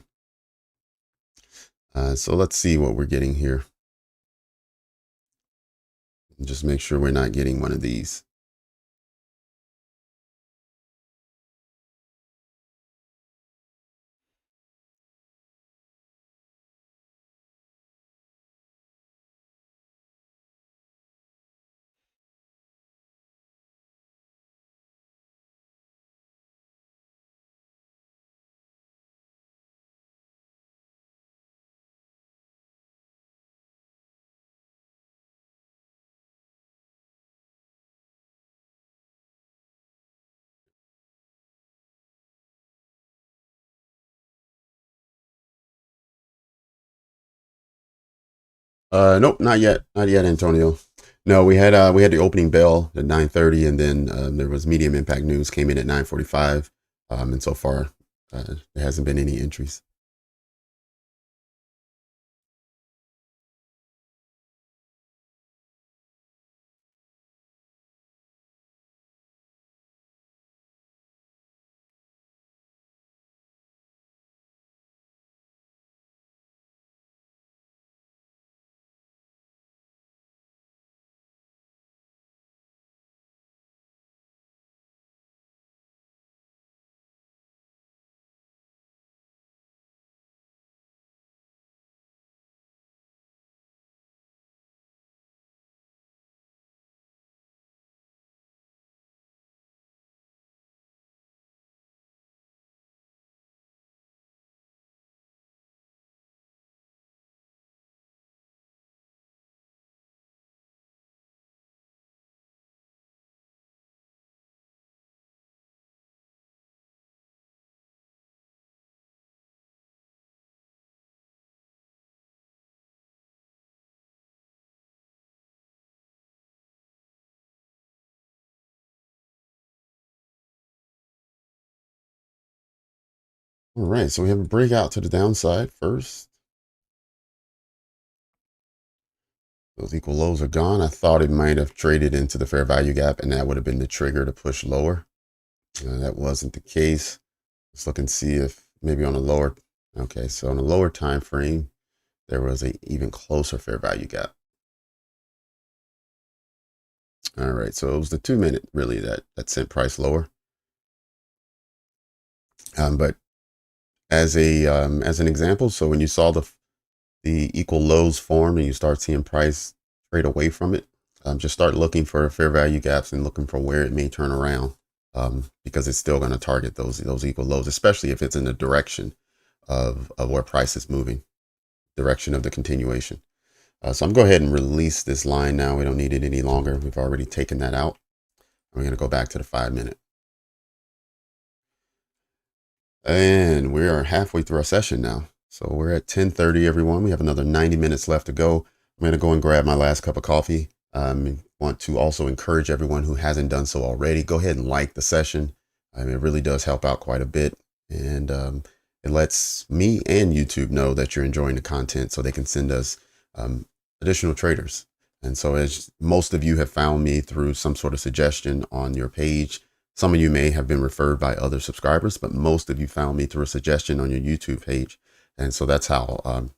So let's see what we're getting here. Just make sure we're not getting one of these. Nope, not yet. Not yet, Antonio. No, we had the opening bell at 9:30, and then there was medium impact news came in at 9:45, and so far there hasn't been any entries. All right, so we have a breakout to the downside first. Those equal lows are gone. I thought it might have traded into the fair value gap, and that would have been the trigger to push lower. That wasn't the case. Let's look and see if maybe on a lower. Okay, so on a lower time frame, there was a even closer fair value gap. All right, so it was the 2 minute really that sent price lower. But as an example, so when you saw the equal lows form and you start seeing price trade away from it, just start looking for fair value gaps and looking for where it may turn around, because it's still going to target those equal lows, especially if it's in the direction of where price is moving, direction of the continuation. So I'm going to go ahead and release this line now. We don't need it any longer. We've already taken that out. We're going to go back to the 5 minute. And we are halfway through our session now. So we're at 10:30, everyone. We have another 90 minutes left to go. I'm going to go and grab my last cup of coffee. Want to also encourage everyone who hasn't done so already, go ahead and like the session. It really does help out quite a bit. And it lets me and YouTube know that you're enjoying the content so they can send us additional traders. And so as most of you have found me through some sort of suggestion on your page, some of you may have been referred by other subscribers, but most of you found me through a suggestion on your YouTube page. And so that's how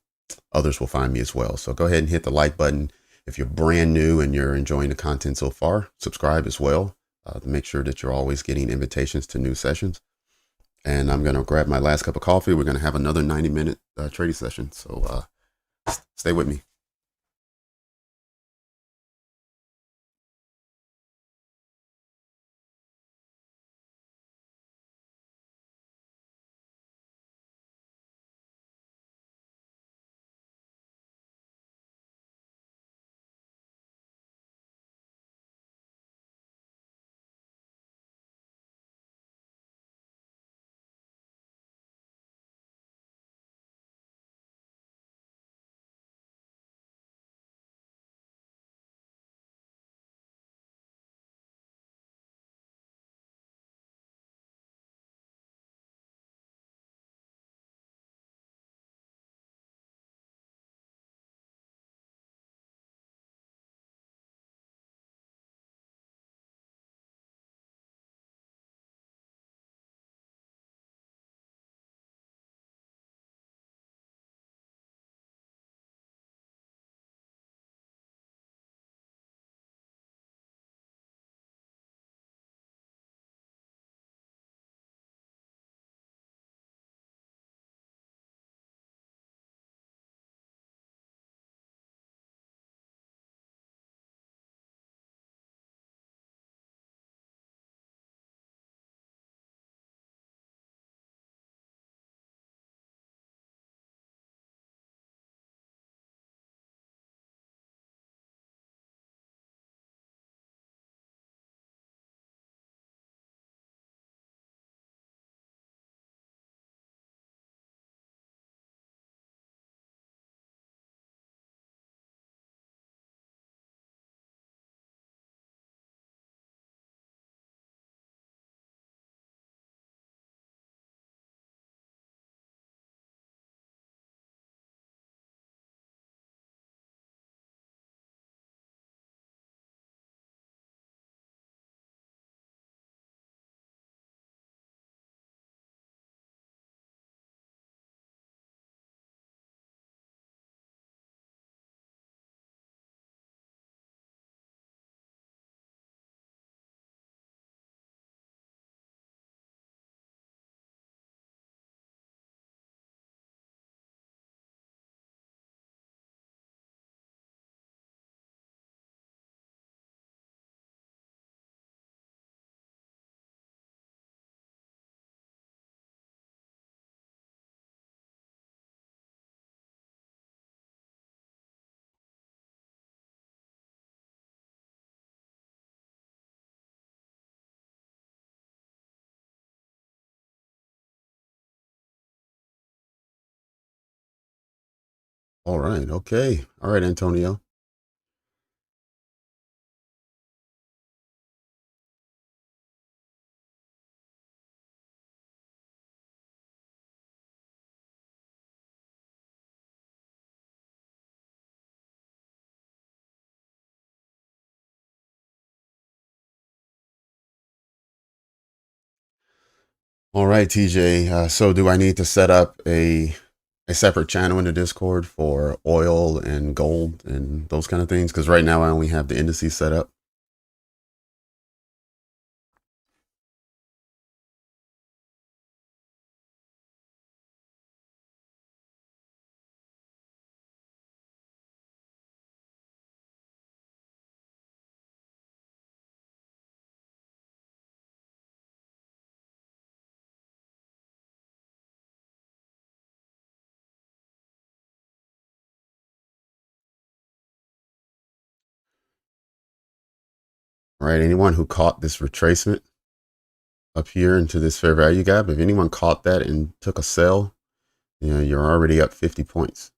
others will find me as well. So go ahead and hit the like button. If you're brand new and you're enjoying the content so far, subscribe as well to make sure that you're always getting invitations to new sessions. And I'm going to grab my last cup of coffee. We're going to have another 90-minute trading session. So stay with me. All right. Okay. All right, Antonio. All right, TJ. So do I need to set up a separate channel in the Discord for oil and gold and those kind of things? Because right now I only have the indices set up. All right. Anyone who caught this retracement up here into this fair value gap, if anyone caught that and took a sell, you know, you're already up 50 points.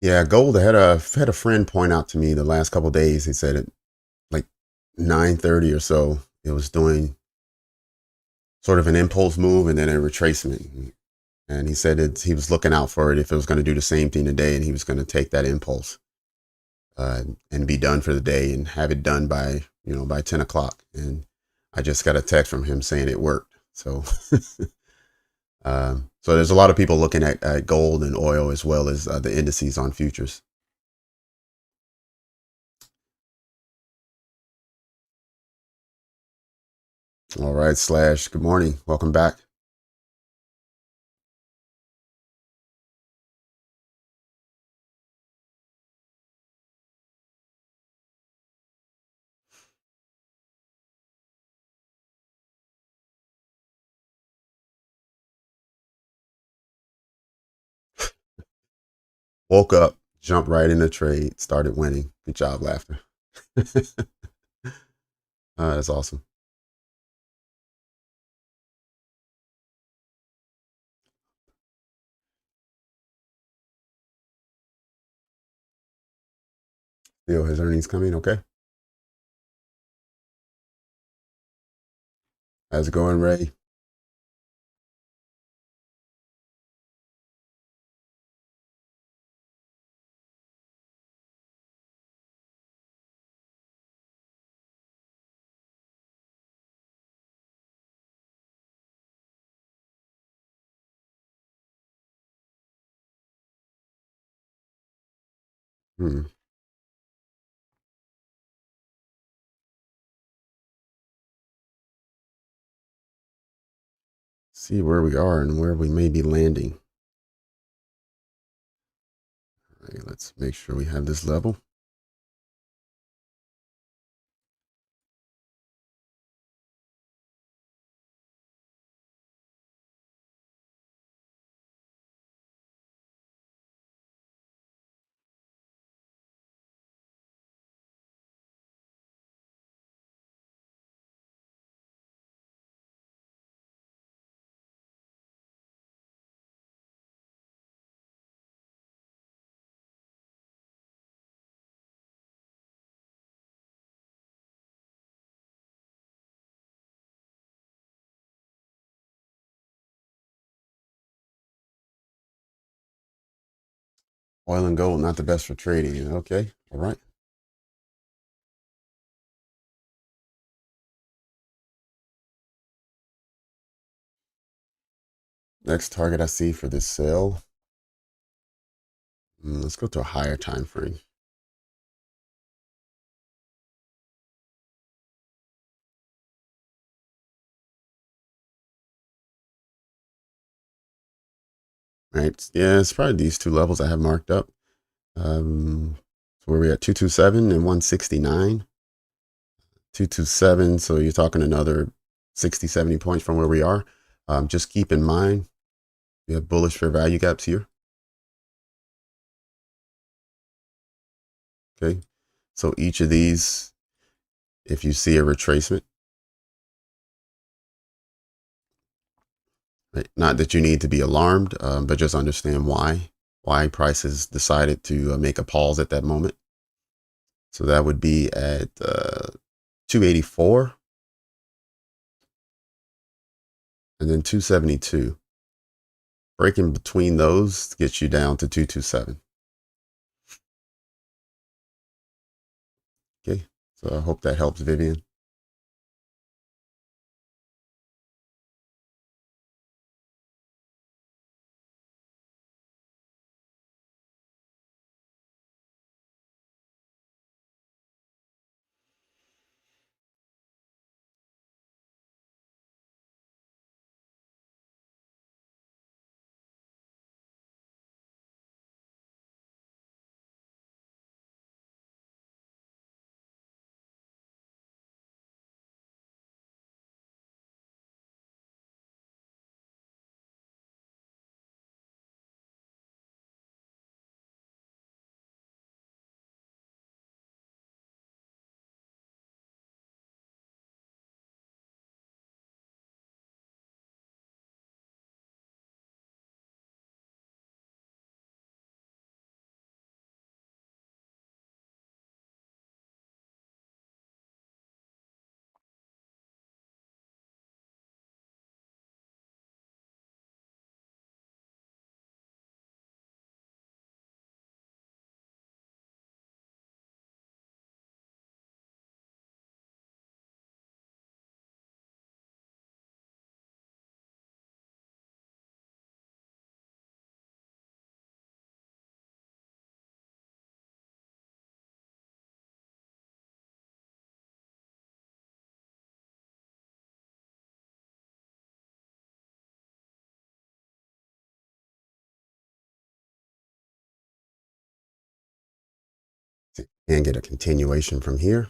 Yeah, gold. I had a friend point out to me the last couple of days. He said at like 9:30 or so, it was doing sort of an impulse move and then a retracement. And he said he was looking out for it if it was going to do the same thing today, and he was going to take that impulse and be done for the day and have it done by by 10 o'clock. And I just got a text from him saying it worked. So so there's a lot of people looking at gold and oil as well as the indices on futures. All right, Slash. Good morning. Welcome back. Woke up, jumped right in the trade, started winning. Good job, Laughter. That's awesome. Theo, his earnings coming. Okay. How's it going, Ray? Hmm. See where we are and where we may be landing. All right, let's make sure we have this level. Oil and gold, not the best for trading. Okay. All right. Next target I see for this sell. Let's go to a higher time frame. Right. Yeah, it's probably these two levels I have marked up. So where we at 227 and 169. 227. So you're talking another 60, 70 points from where we are. Just keep in mind, we have bullish fair value gaps here. Okay. So each of these, if you see a retracement, right, not that you need to be alarmed, but just understand why prices decided to make a pause at that moment. So that would be at 284 and then 272. Breaking between those gets you down to 227. Okay. So I hope that helps, Vivian. And get a continuation from here.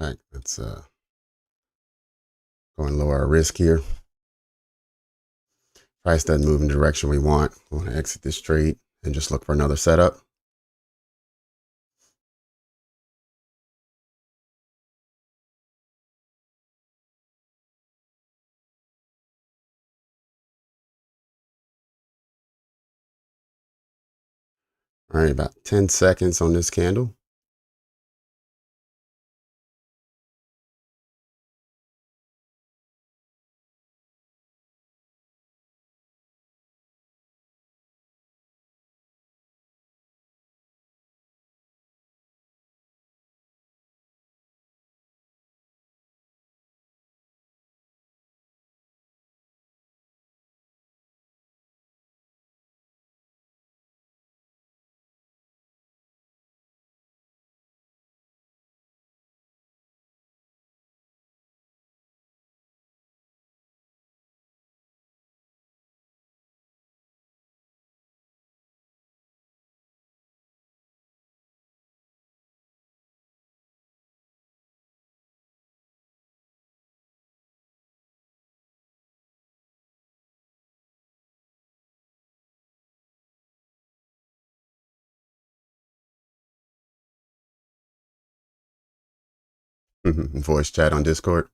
All right, let's go and lower our risk here. Price doesn't move in the direction we want. We want to exit this trade and just look for another setup. All right, about 10 seconds on this candle. Voice chat on Discord.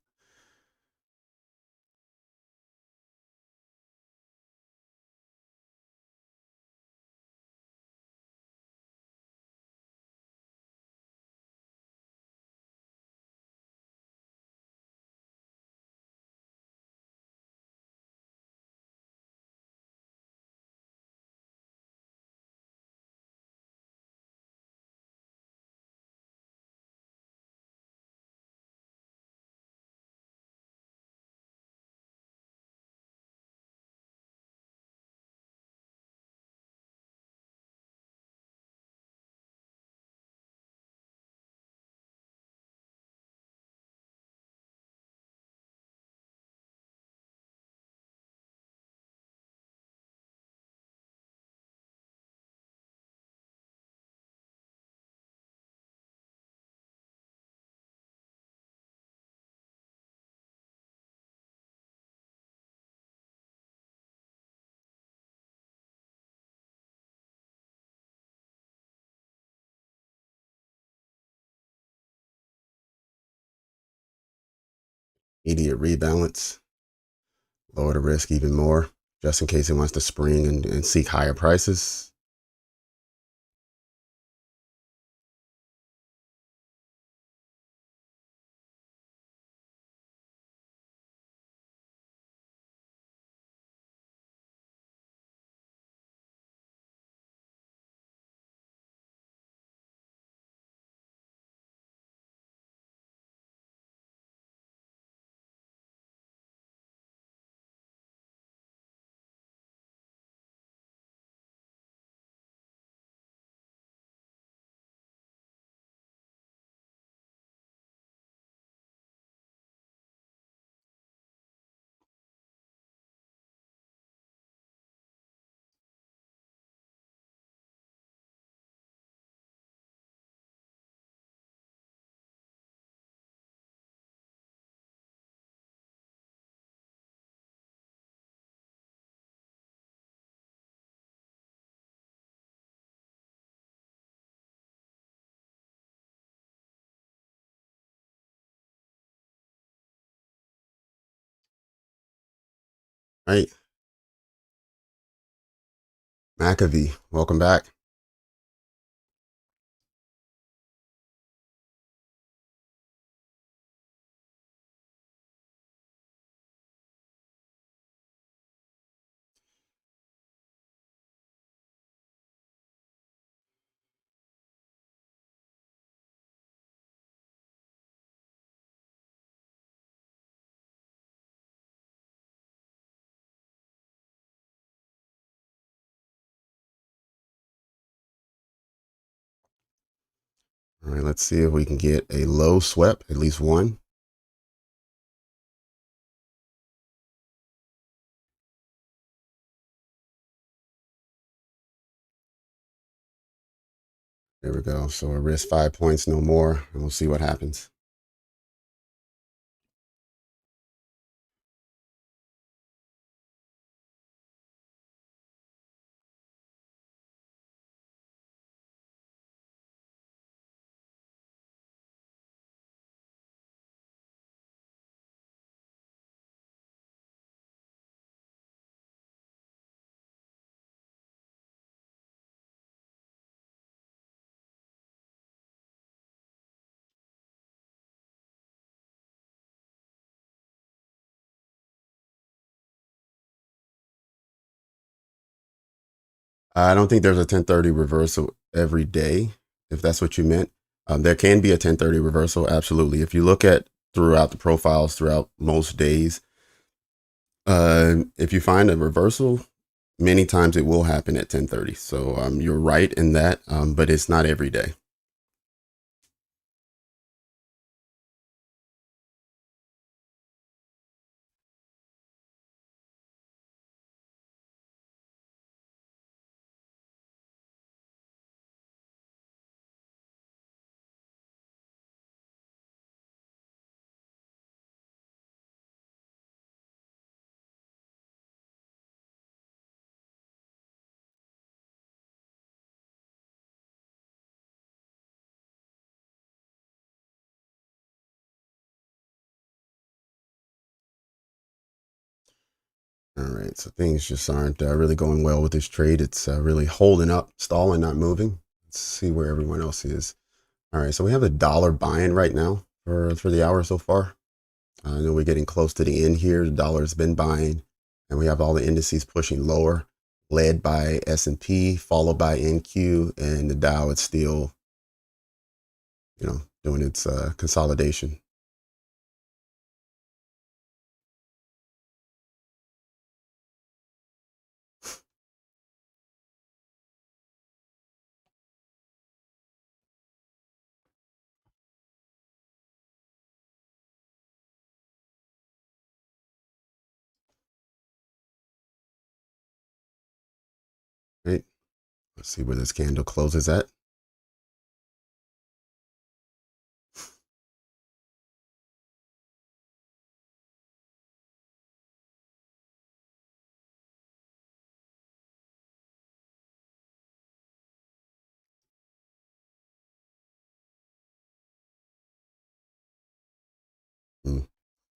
Immediate rebalance. Lower the risk even more, just in case it wants to spring and seek higher prices. Right. McAfee, welcome back. All right, let's see if we can get a low swept, at least one. There we go. So a risk 5 points, no more, and we'll see what happens. I don't think there's a 1030 reversal every day, if that's what you meant. There can be a 1030 reversal, absolutely. If you look at throughout the profiles throughout most days, if you find a reversal, many times it will happen at 1030. So you're right in that, but it's not every day. All right, so things just aren't really going well with this trade. It's really holding up, stalling, not moving. Let's see where everyone else is. All right, so we have a dollar buying right now for the hour so far. I know we're getting close to the end here. The dollar has been buying, and we have all the indices pushing lower, led by S&P, followed by NQ, and the Dow is still, doing its consolidation. Right? Let's see where this candle closes at.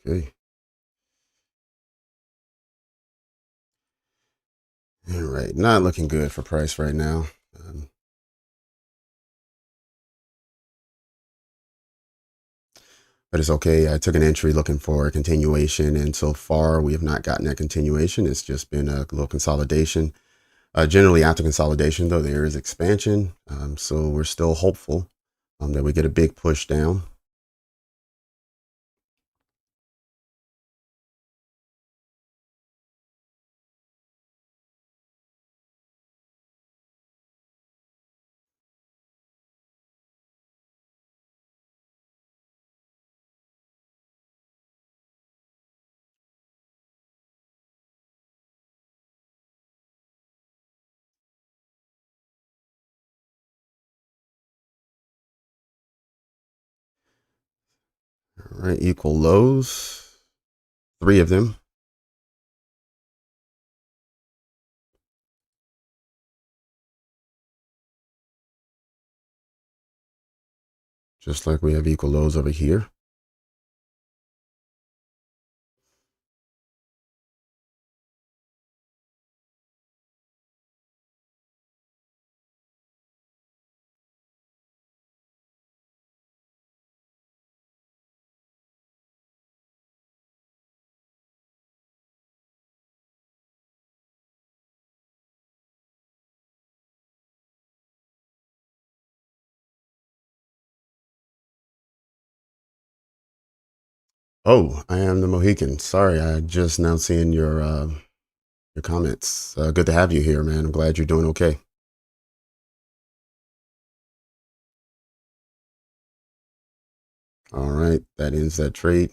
Okay. All right. Not looking good for price right now. Um, but it's okay. I took an entry looking for a continuation, and so far we have not gotten that continuation. It's just been a little consolidation. Generally, after consolidation, though, there is expansion. So we're still hopeful that we get a big push down. All right, equal lows, three of them. Just like we have equal lows over here. Oh, I am the Mohican. Sorry, I just now seeing your comments. Good to have you here, man. I'm glad you're doing okay. All right, that ends that trade.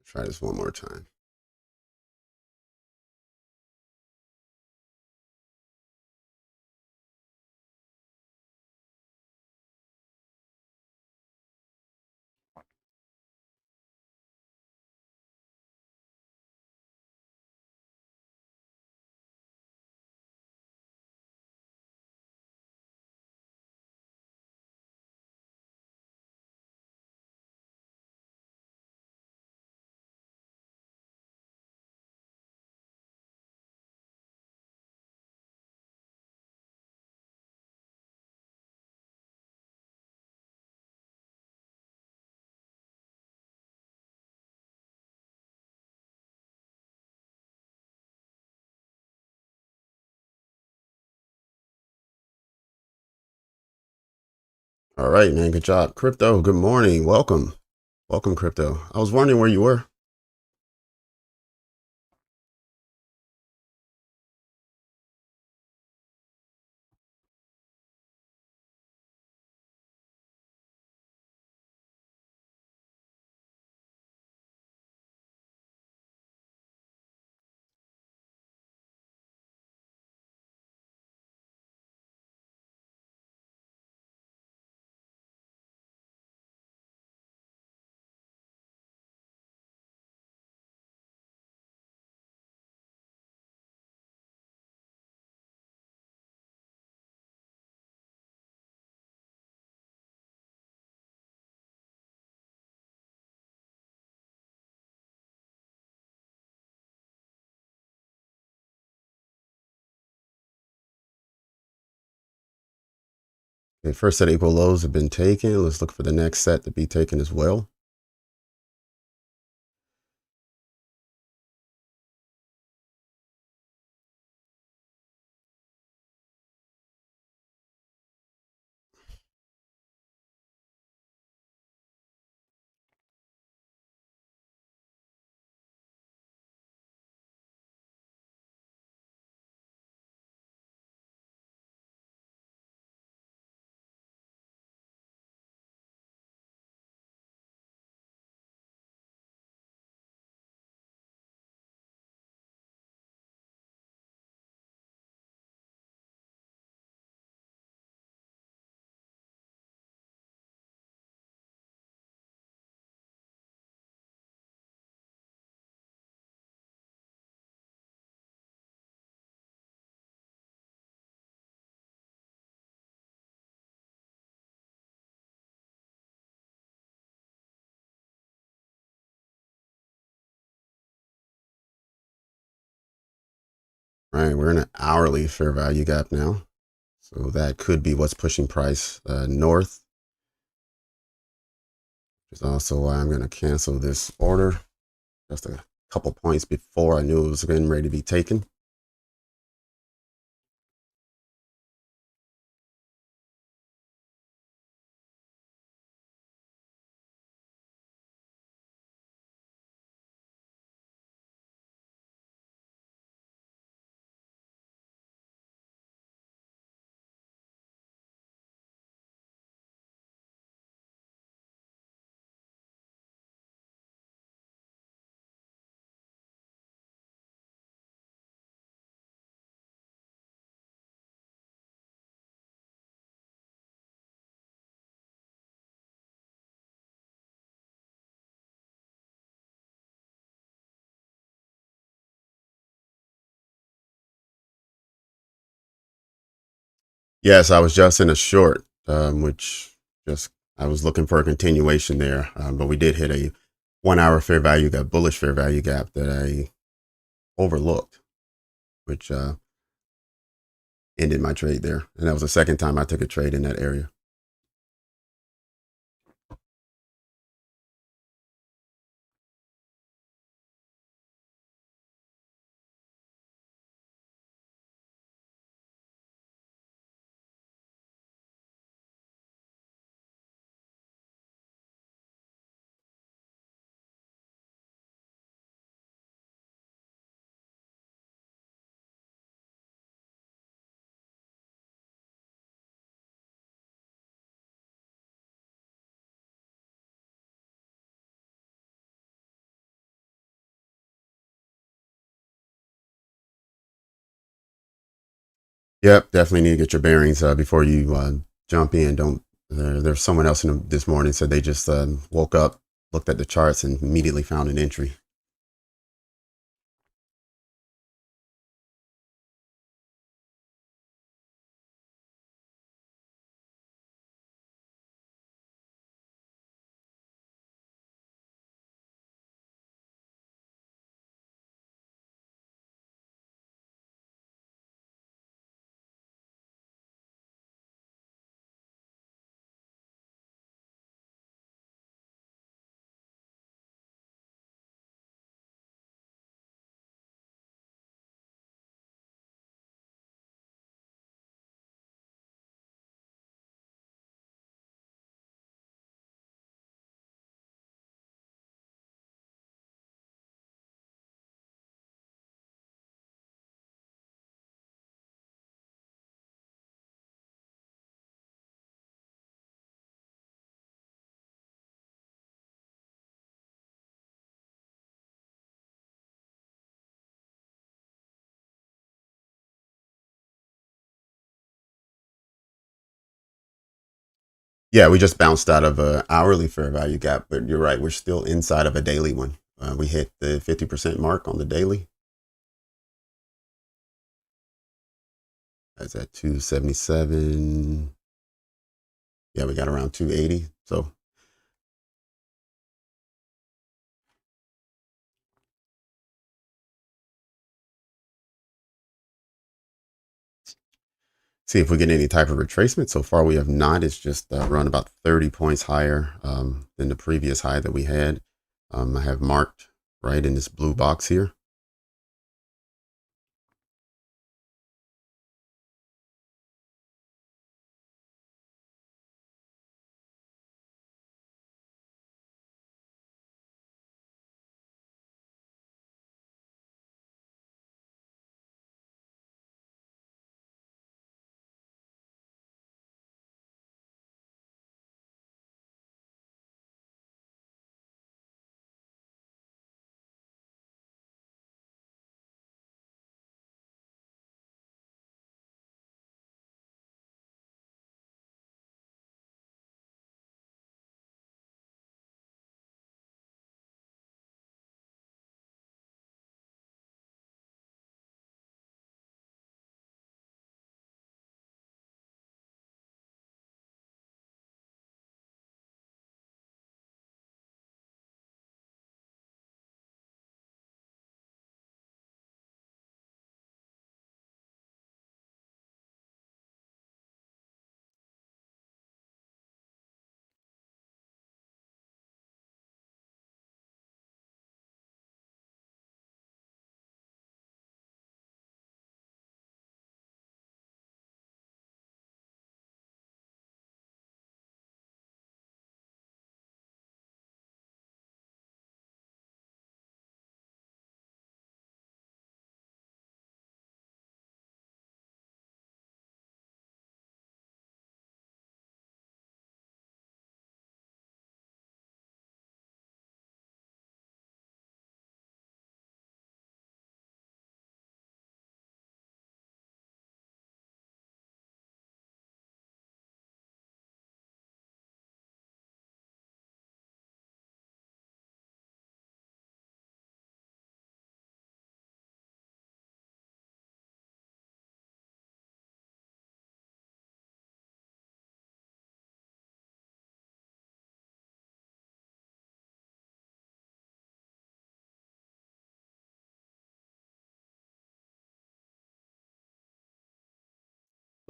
Try this one more time. All right, man. Good job. Crypto, good morning. Welcome. Welcome, Crypto. I was wondering where you were. Okay, first set of equal lows have been taken. Let's look for the next set to be taken as well. All right, we're in an hourly fair value gap now. So that could be what's pushing price north. Which is also why I'm going to cancel this order just a couple points before I knew it was getting ready to be taken. Yes, I was just in a short, which just I was looking for a continuation there, but we did hit a 1 hour fair value gap, bullish fair value gap that I overlooked, which ended my trade there. And that was the second time I took a trade in that area. Yep, definitely need to get your bearings before you jump in. Don't. There's someone else this morning said they just woke up, looked at the charts, and immediately found an entry. Yeah, we just bounced out of a hourly fair value gap, but you're right. We're still inside of a daily one. We hit the 50% mark on the daily. That's at 277. Yeah, we got around 280. So see if we get any type of retracement. So far, we have not. It's just run about 30 points higher than the previous high that we had. I have marked right in this blue box here.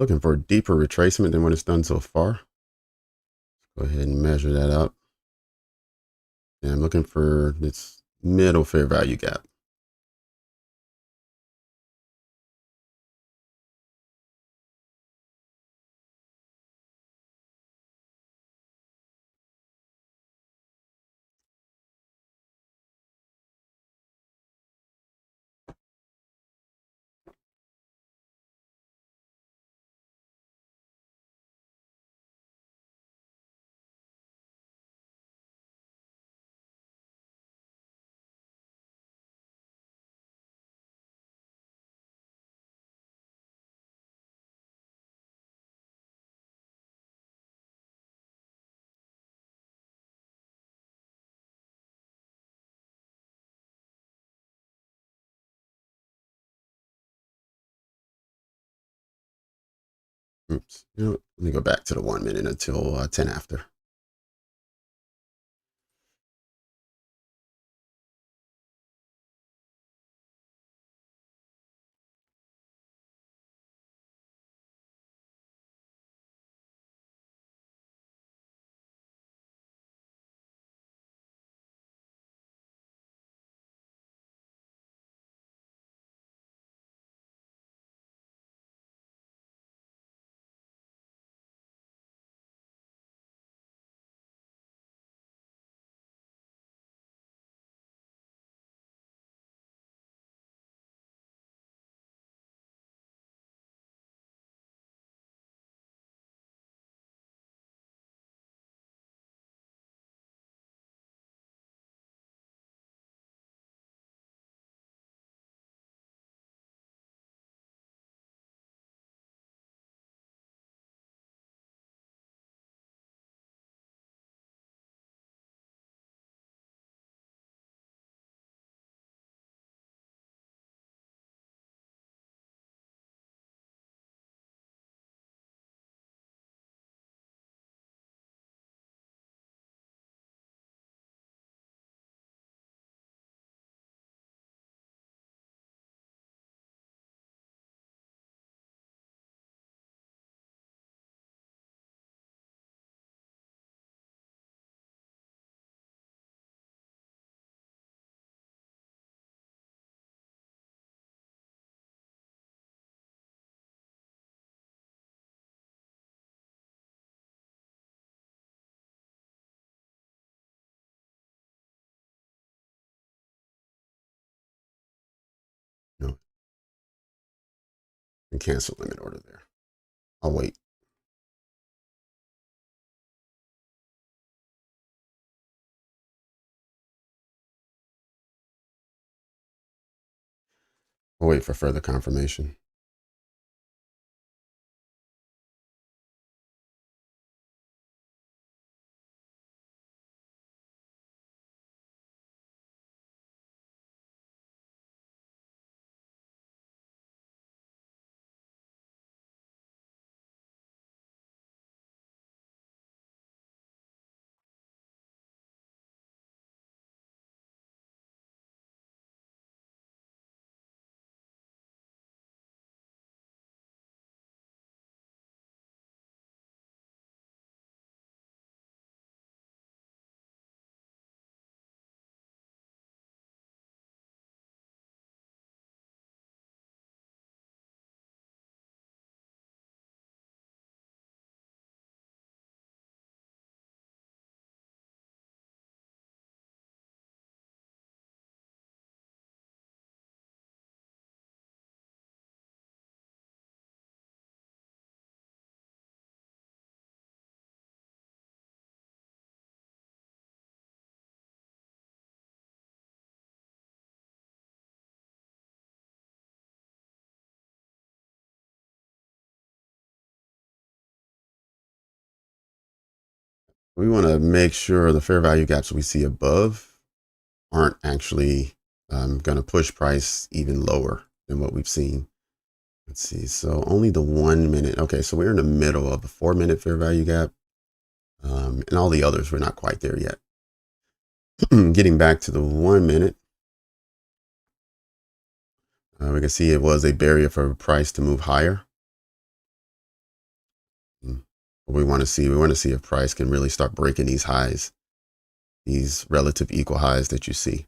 Looking for a deeper retracement than what it's done so far. Go ahead and measure that up. And I'm looking for this middle fair value gap. Oops. You know what? Let me go back to the 1 minute until 10 after. No, and cancel limit order there. I'll wait. I'll wait for further confirmation. We want to make sure the fair value gaps we see above aren't actually going to push price even lower than what we've seen. Let's see. So only the 1 minute. Okay, so we're in the middle of the 4 minute fair value gap, and all the others we're not quite there yet. Getting back to the 1 minute, we can see it was a barrier for price to move higher. What we want to see if price can really start breaking these highs, these relative equal highs that you see.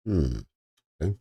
Okay.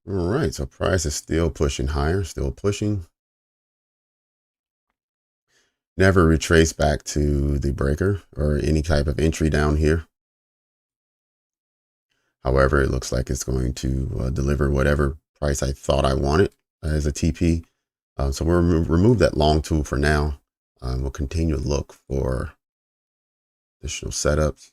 All right. So price is still pushing higher, still pushing. Never retrace back to the breaker or any type of entry down here. However, it looks like it's going to deliver whatever price I thought I wanted as a TP. So we'll remove that long tool for now. We'll continue to look for additional setups.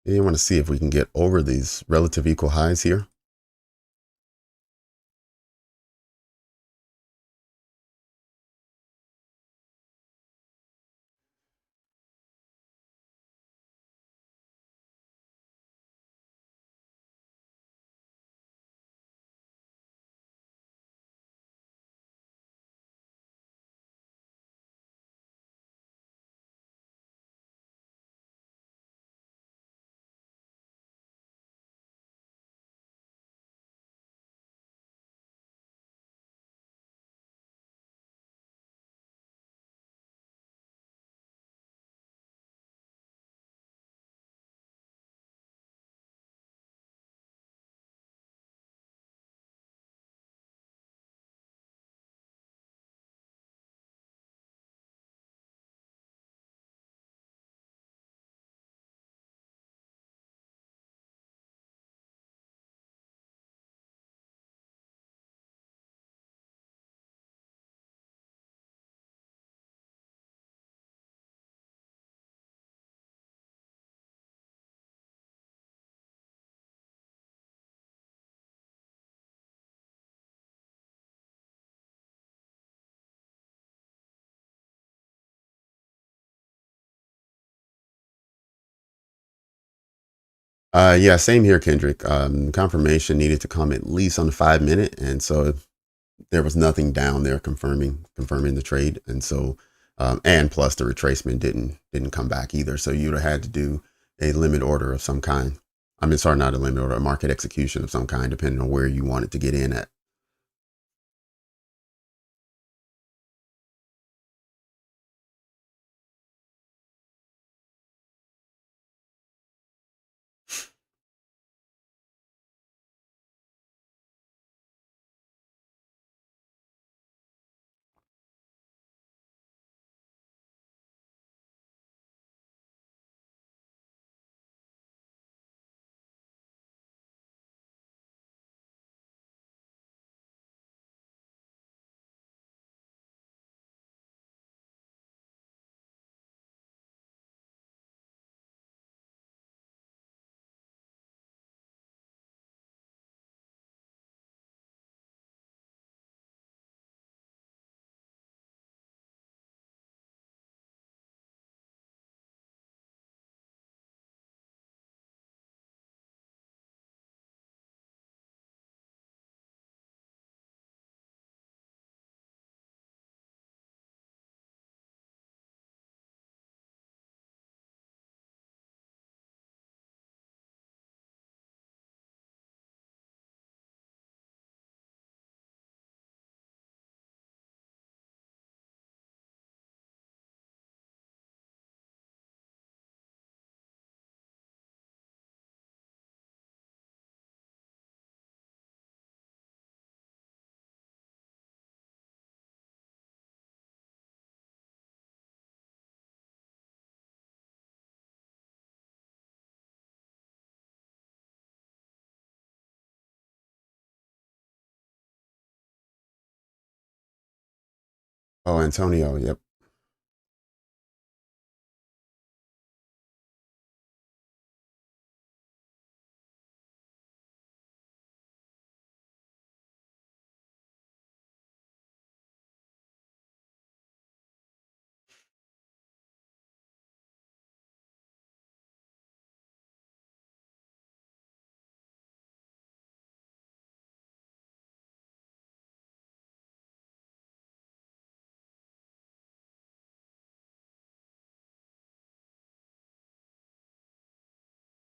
And you want to see if we can get over these relative equal highs here. Yeah, same here, Kendrick. Confirmation needed to come at least on the 5 minute, and so there was nothing down there confirming the trade, and so and plus the retracement didn't come back either. So you'd have had to do a limit order of some kind. I mean, sorry, not a limit order, a market execution of some kind, depending on where you wanted to get in at. Oh, Antonio. Yep.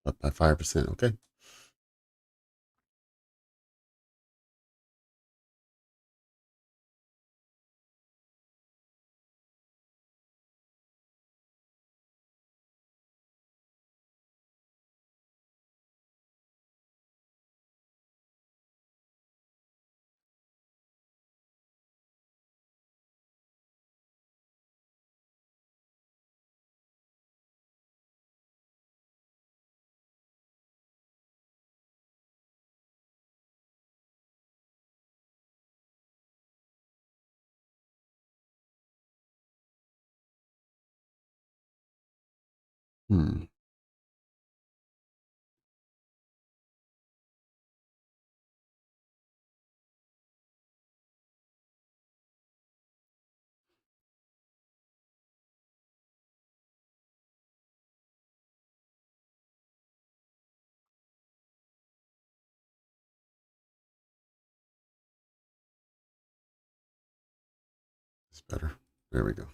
Up by 5%. Okay. Hmm. It's better. There we go.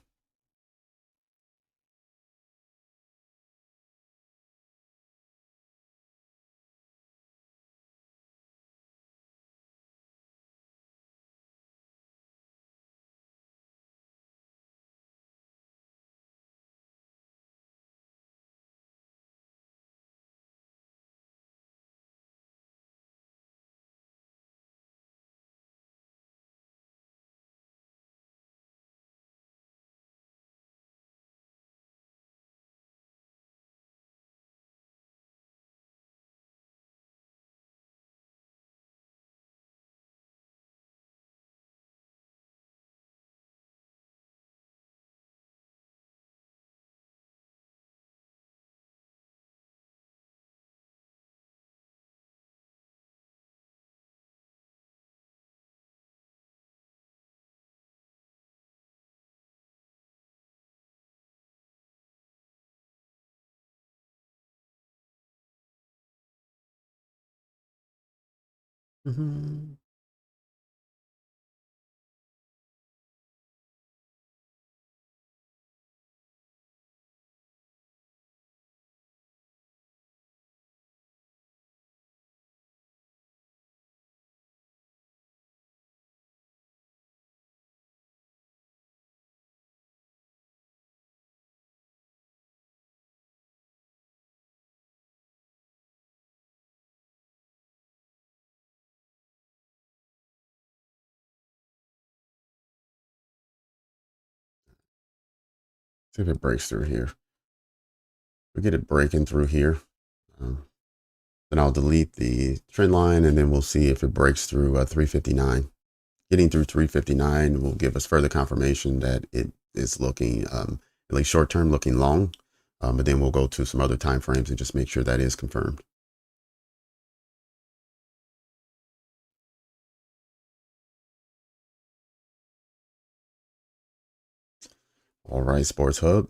Mm-hmm. See if it breaks through here. We get it breaking through here. Um, then I'll delete the trend line, and then we'll see if it breaks through 359. Getting through 359 will give us further confirmation that it is looking, at least short term, looking long. But then we'll go to some other time frames and just make sure that is confirmed. All right, Sports Hub.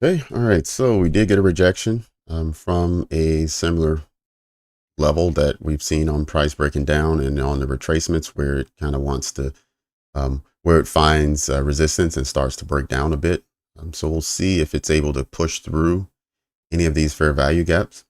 Okay, all right. So we did get a rejection from a similar level that we've seen on price breaking down and on the retracements where it kind of wants to, where it finds resistance and starts to break down a bit. So we'll see if it's able to push through any of these fair value gaps.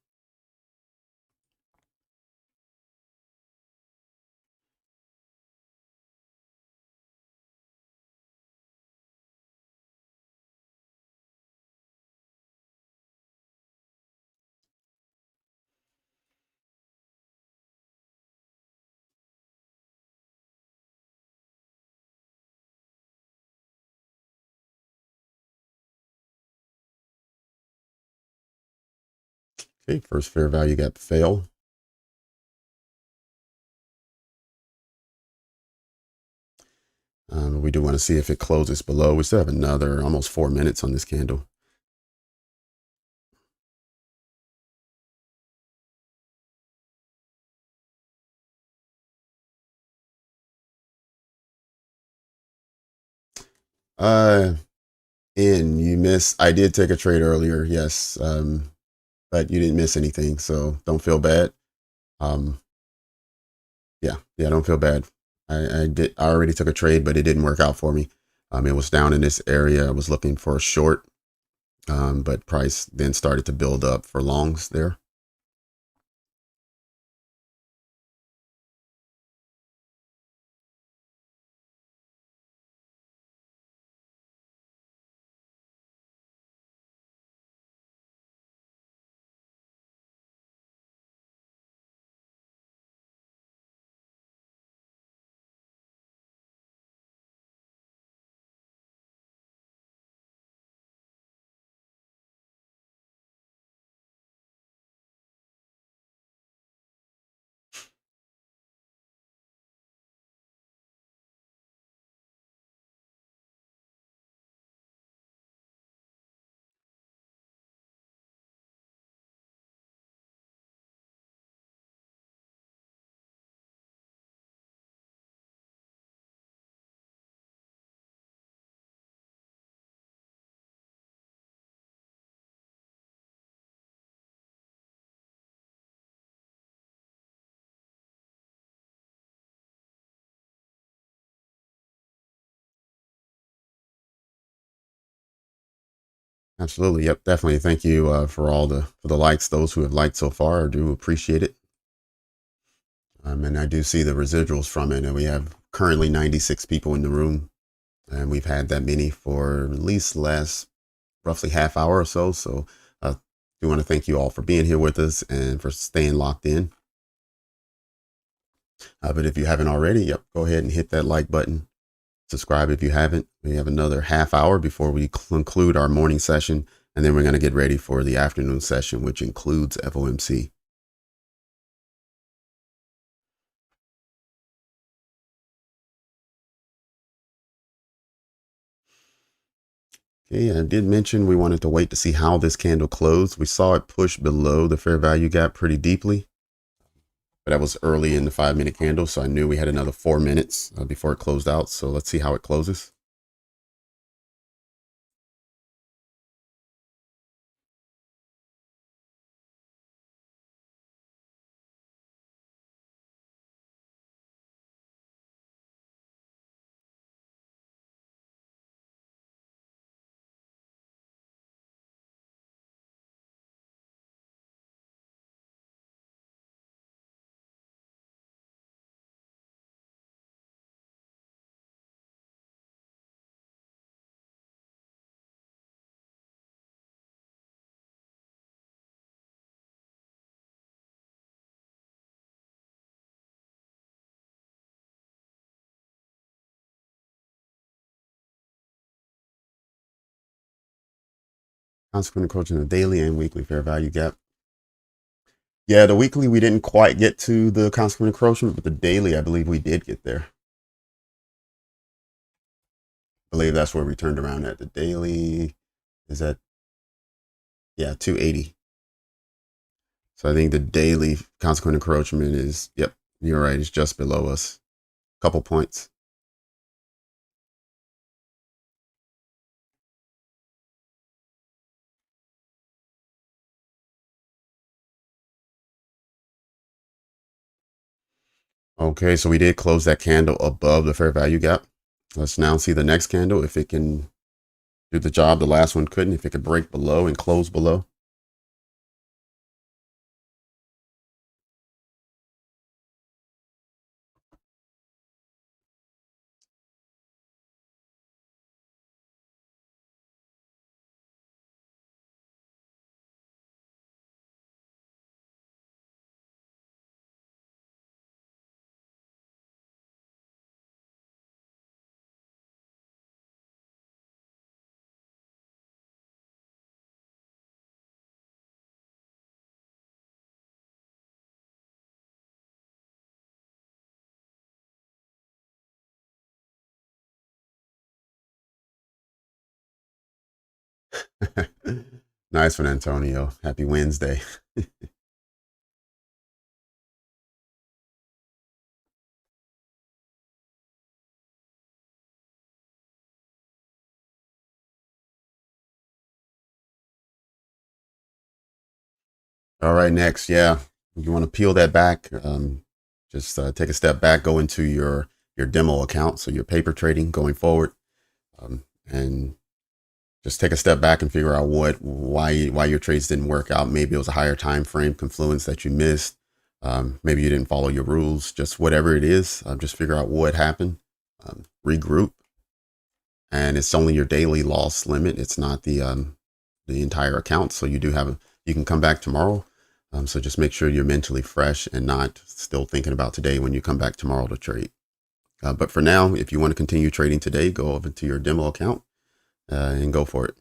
Okay, first fair value gap fail. We do want to see if it closes below. We still have another almost 4 minutes on this candle. Uh, and you missed. I did take a trade earlier, yes, but you didn't miss anything, so don't feel bad. Um, yeah, don't feel bad. I already took a trade, but it didn't work out for me. It was down in this area. I was looking for a short, but price then started to build up for longs there. Absolutely. Yep. Definitely. Thank you for all the likes. Those who have liked so far, I do appreciate it. And I do see the residuals from it. And we have currently 96 people in the room. And we've had that many for at least the last roughly half hour or so. So I do want to thank you all for being here with us and for staying locked in. But if you haven't already, yep, go ahead and hit that like button. Subscribe if you haven't. We have another half hour before we conclude our morning session. And then we're going to get ready for the afternoon session, which includes FOMC. Okay, I did mention we wanted to wait to see how this candle closed. We saw it push below the fair value gap pretty deeply, but that was early in the 5-minute candle. So I knew we had another 4 minutes before it closed out. So let's see how it closes. Consequent encroaching the daily and weekly fair value gap. Yeah, the weekly we didn't quite get to the consequent encroachment, but the daily I believe we did get there. I believe that's where we turned around at. The daily is at, yeah, 280. So I think the daily consequent encroachment is, yep, you're right, it's just below us. Couple points. Okay, so we did close that candle above the fair value gap. Let's now see the next candle, if it can do the job the last one couldn't, if it could break below and close below. Nice one, Antonio. Happy Wednesday. All right, next, yeah, you want to peel that back. Just take a step back, go into your demo account, so your paper trading going forward, and just take a step back and figure out why your trades didn't work out. Maybe it was a higher time frame confluence that you missed. Maybe you didn't follow your rules. Just whatever it is, just figure out what happened. Regroup, and it's only your daily loss limit. It's not the entire account. So you can come back tomorrow. So just make sure you're mentally fresh and not still thinking about today when you come back tomorrow to trade. But for now, if you want to continue trading today, go over to your demo account and go for it.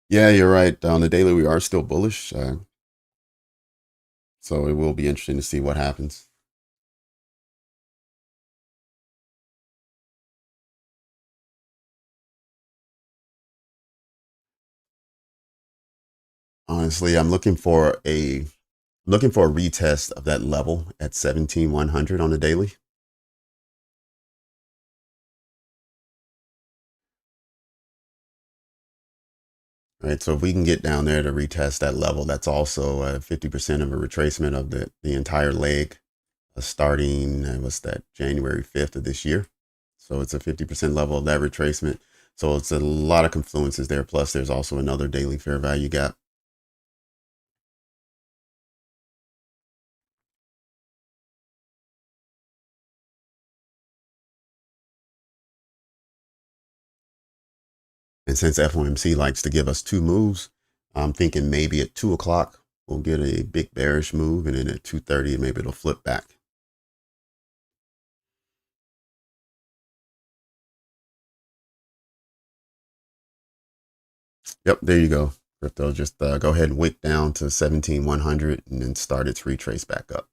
Yeah, you're right. On the daily, we are still bullish. So it will be interesting to see what happens. Honestly, I'm looking for a retest of that level at 17,100 on the daily. Right. So if we can get down there to retest that level, that's also 50% of a retracement of the entire leg, starting, what's that, January 5th of this year. So it's a 50% level of that retracement. So it's a lot of confluences there. Plus, there's also another daily fair value gap. And since FOMC likes to give us two moves, I'm thinking maybe at 2 o'clock, we'll get a big bearish move. And then at 2:30, maybe it'll flip back. Yep, there you go. Crypto just go ahead and wick down to 17,100 and then start its retrace back up.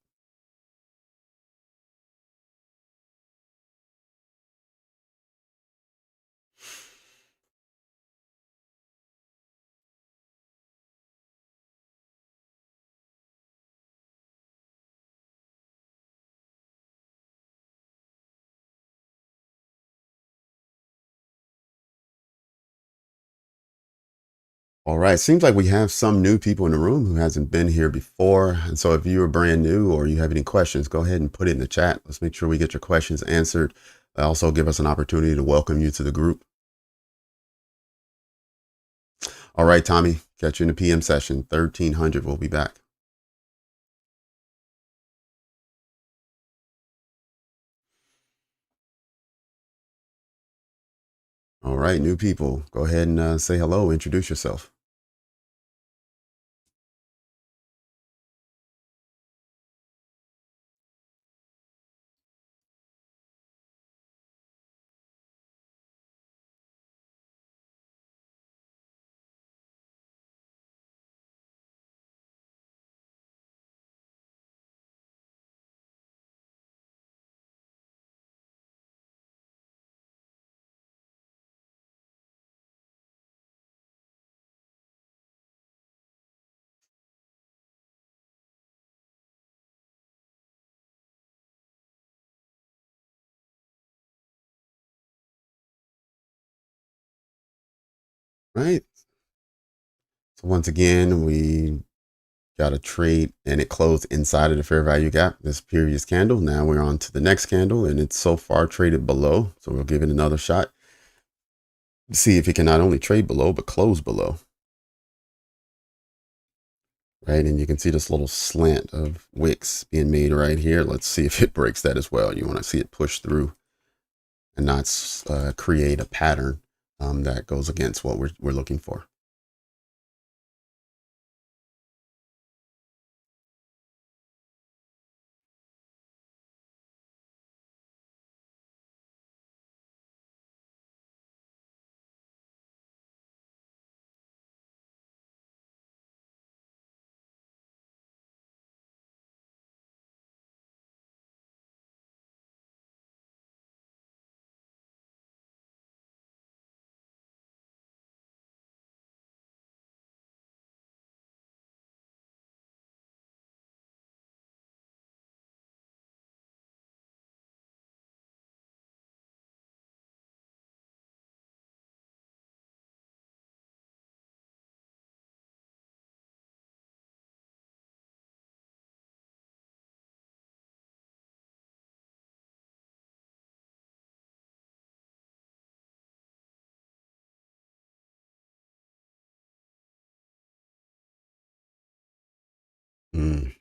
All right. Seems like we have some new people in the room who hasn't been here before. And so if you're brand new or you have any questions, go ahead and put it in the chat. Let's make sure we get your questions answered. Also give us an opportunity to welcome you to the group. All right, Tommy, catch you in the PM session. 1300. We'll be back. All right, new people, go ahead and say hello, introduce yourself. Right. So once again, we got a trade and it closed inside of the fair value gap, this previous candle. Now we're on to the next candle and it's so far traded below. So we'll give it another shot to see if it can not only trade below, but close below. Right, and you can see this little slant of wicks being made right here. Let's see if it breaks that as well. You want to see it push through and not create a pattern that goes against what we're looking for. Mm.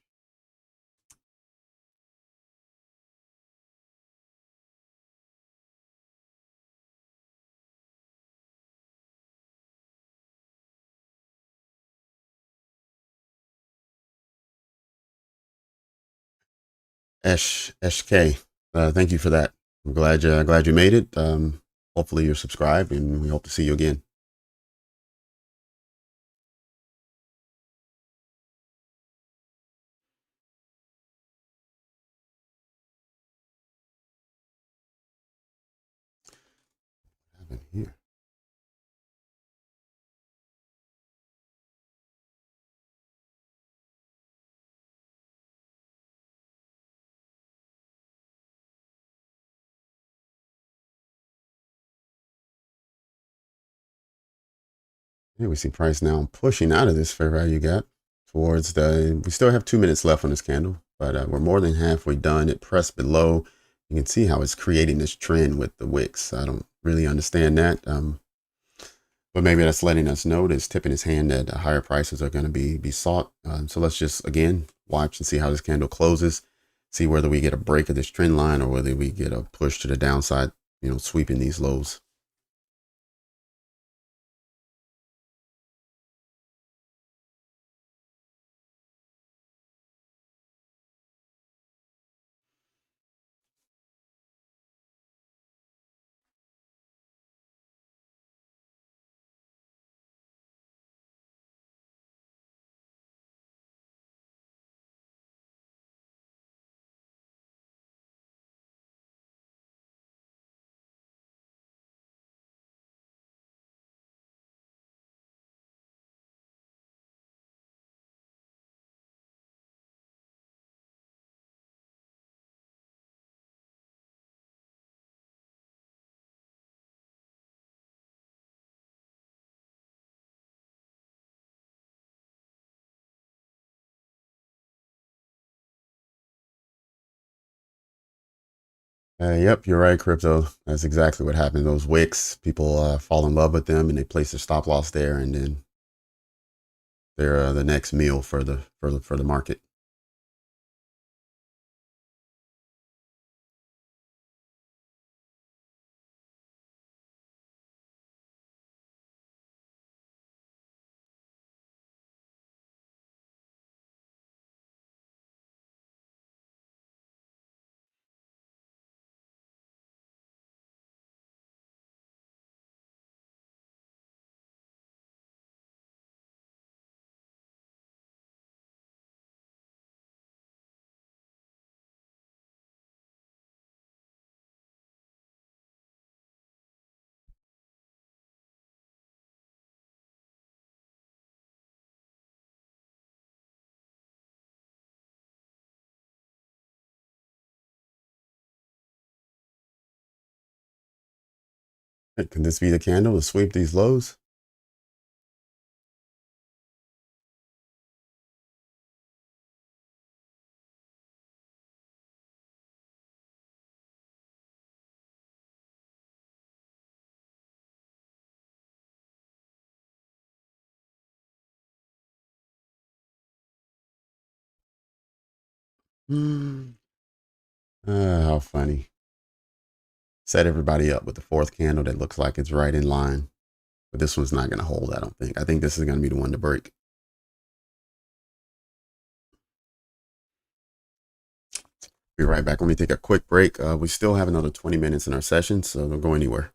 SK, thank you for that. I'm glad you made it. Hopefully you're subscribed, and we hope to see you again. What happened here? Yeah, we see price now pushing out of this fair value gap towards the. We still have 2 minutes left on this candle, but we're more than halfway done. It pressed below. You can see how it's creating this trend with the wicks. I don't really understand that. But maybe that's letting us know that it's tipping his hand that higher prices are going to be sought. So let's just, again, watch and see how this candle closes, see whether we get a break of this trend line or whether we get a push to the downside, sweeping these lows. Yep, you're right, crypto. That's exactly what happened. Those wicks, people fall in love with them and they place their stop loss there, and then they're the next meal for the market. Hey, can this be the candle to sweep these lows? How funny. Set everybody up with the fourth candle that looks like it's right in line. But this one's not going to hold, I don't think. I think this is going to be the one to break. Be right back. Let me take a quick break. We still have another 20 minutes in our session, so don't go anywhere.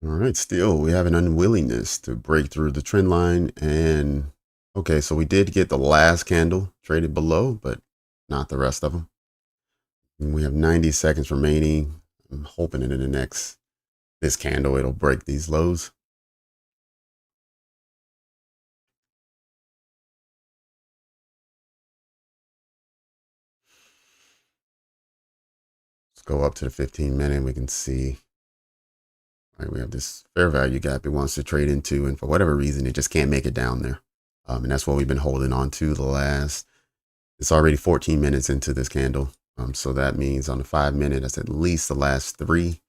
All right, still we have an unwillingness to break through the trend line. And okay, so we did get the last candle traded below, but not the rest of them. And we have 90 seconds remaining. I'm hoping that in the next this candle it'll break these lows. Let's go up to the 15-minute. We can see, right, we have this fair value gap it wants to trade into, and for whatever reason, it just can't make it down there. And that's what we've been holding on to the last, it's already 14 minutes into this candle. So that means on the 5-minute, that's at least the last three.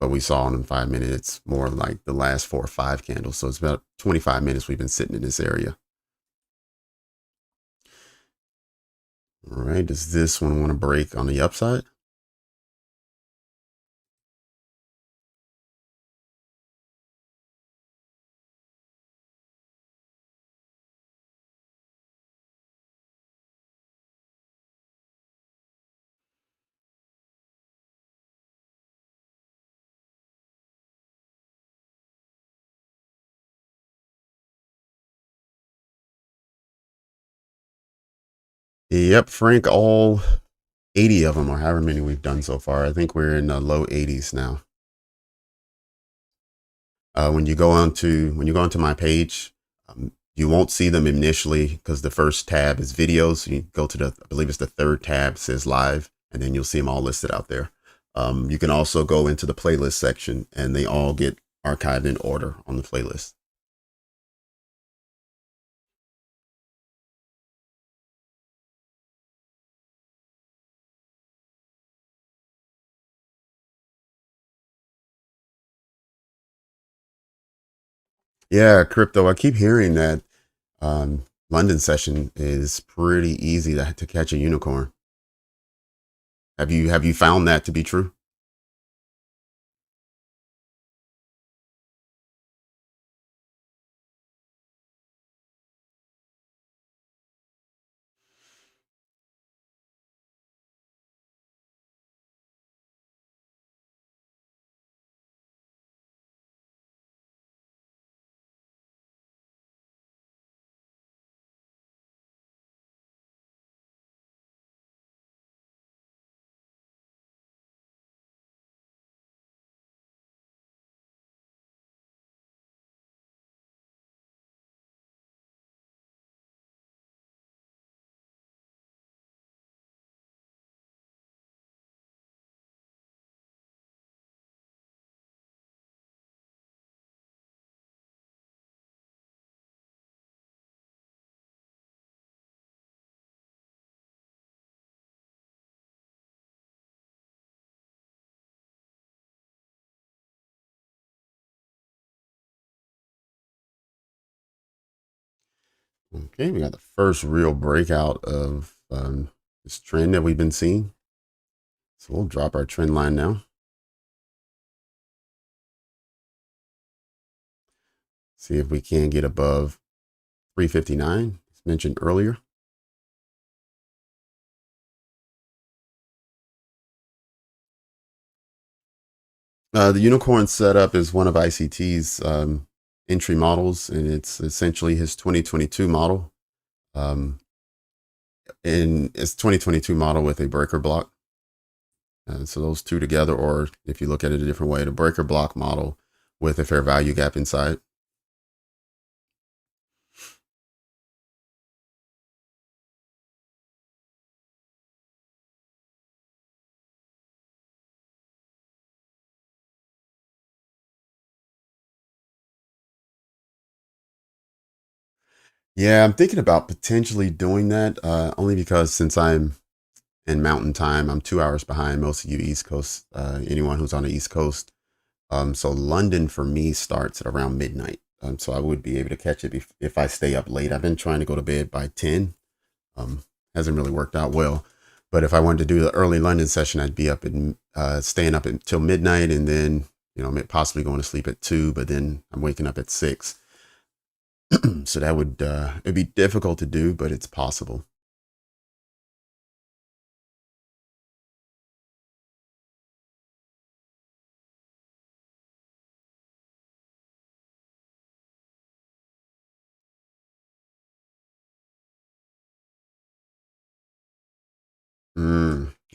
But we saw in 5 minutes, it's more like the last 4 or 5 candles. So it's about 25 minutes we've been sitting in this area. All right, does this one want to break on the upside? Yep, Frank, all 80 of them, or however many we've done so far. I think we're in the low 80s now. When you go onto my page, you won't see them initially because the first tab is videos. So you go to I believe it's the third tab, says live, and then you'll see them all listed out there. You can also go into the playlist section, and they all get archived in order on the playlist. Yeah, crypto. I keep hearing that London session is pretty easy to catch a unicorn. Have you found that to be true? Okay, we got the first real breakout of this trend that we've been seeing. So we'll drop our trend line now. See if we can get above 359, as mentioned earlier. The unicorn setup is one of ICT's entry models, and it's essentially his 2022 model. Um, and it's 2022 model with a breaker block. So those two together, or if you look at it a different way, the breaker block model with a fair value gap inside. Yeah, I'm thinking about potentially doing that, only because since I'm in mountain time, I'm 2 hours behind most of you East Coast, anyone who's on the East Coast. So London for me starts at around midnight. So I would be able to catch it if I stay up late. I've been trying to go to bed by 10. Um, hasn't really worked out well. But if I wanted to do the early London session, I'd be up and staying up until midnight, and then possibly going to sleep at 2. But then I'm waking up at 6. So that would it'd be difficult to do, but it's possible.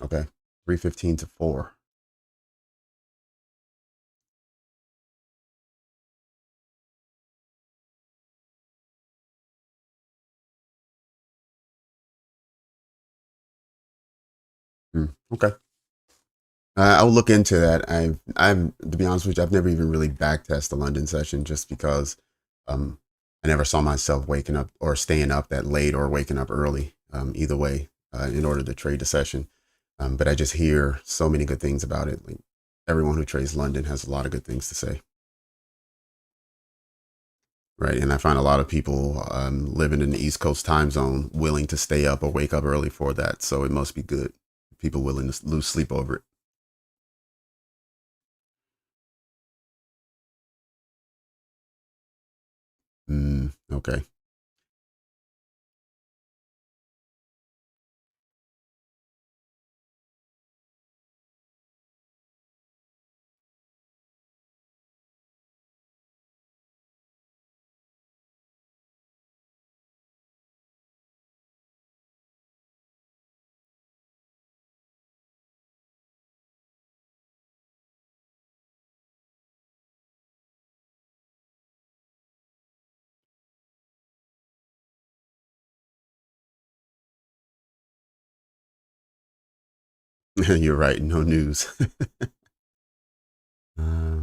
Okay, 3:15 to 4. Okay. I'll look into that. I'm to be honest with you, I've never even really back test the London session just because um, I never saw myself waking up or staying up that late or waking up early. Either way, in order to trade the session. But I just hear so many good things about it. Like everyone who trades London has a lot of good things to say, right? And I find a lot of people living in the East Coast time zone willing to stay up or wake up early for that. So it must be good. People willing to lose sleep over it. Okay. You're right. No news. uh,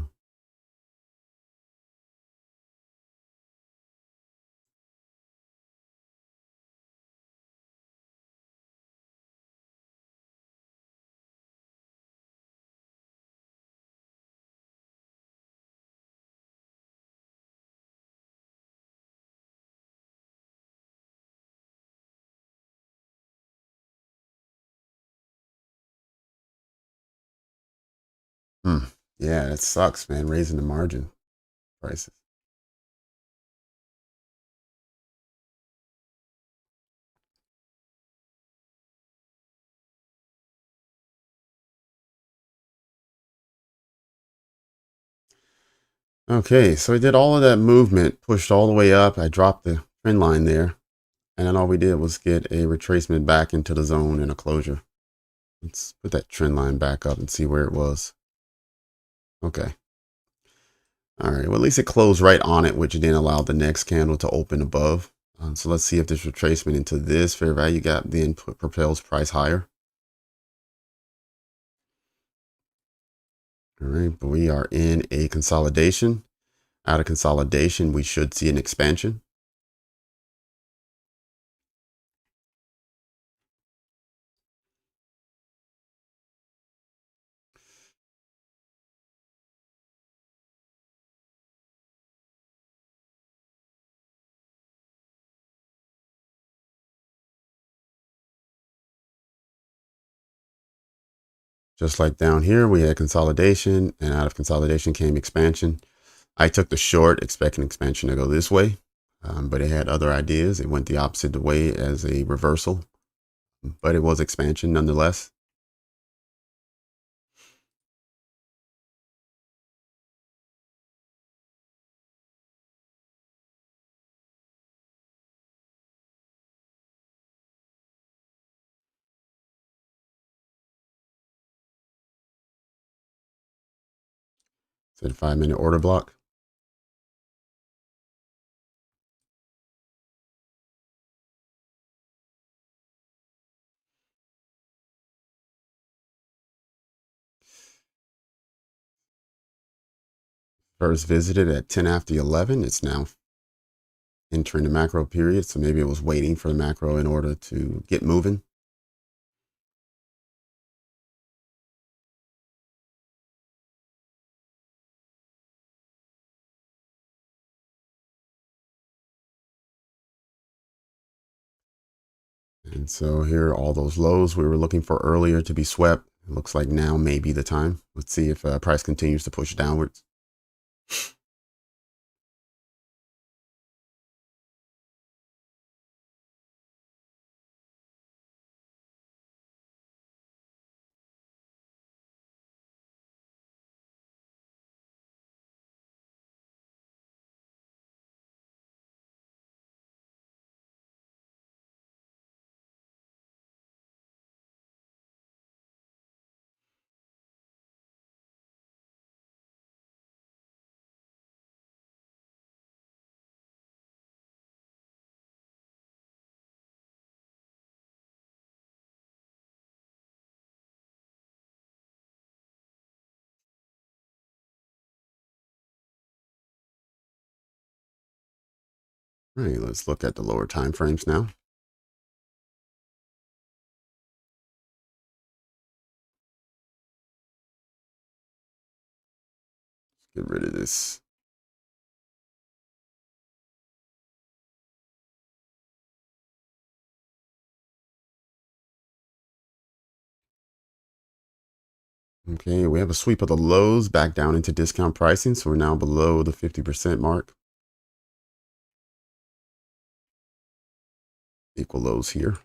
hmm. Yeah, it sucks, man. Raising the margin prices. Okay, so I did all of that movement, pushed all the way up. I dropped the trend line there, and then all we did was get a retracement back into the zone and a closure. Let's put that trend line back up and see where it was. Okay. All right. Well, at least it closed right on it, which then allowed the next candle to open above. So let's see if this retracement into this fair value gap then propels price higher. All right. But we are in a consolidation. Out of consolidation, we should see an expansion. Just like down here, we had consolidation, and out of consolidation came expansion. I took the short, expecting expansion to go this way, but it had other ideas. It went the opposite way as a reversal, but it was expansion nonetheless. Set a 5-minute order block. First visited at 10 after 11. It's now entering the macro period, so maybe it was waiting for the macro in order to get moving. And so here are all those lows we were looking for earlier to be swept. It looks like now may be the time. Let's see if price continues to push downwards. All right, let's look at the lower time frames now. Get rid of this. Okay, we have a sweep of the lows back down into discount pricing, so we're now below the 50% mark. Equal lows here.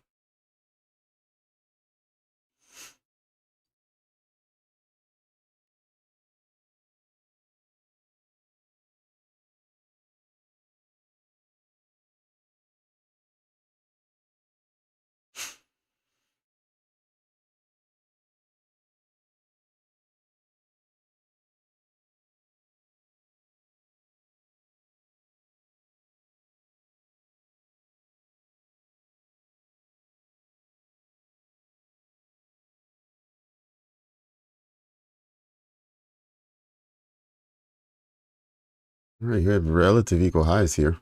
All right, you have relative equal highs here.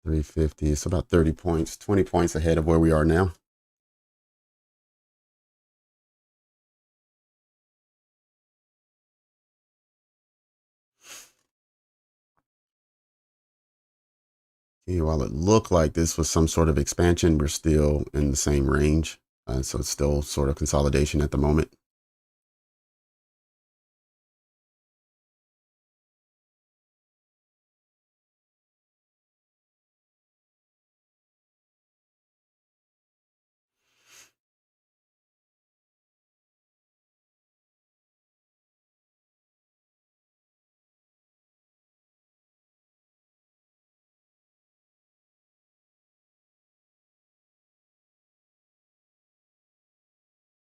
350, so about 30 points, 20 points ahead of where we are now. Okay, while it looked like this was some sort of expansion, we're still in the same range. So it's still sort of consolidation at the moment.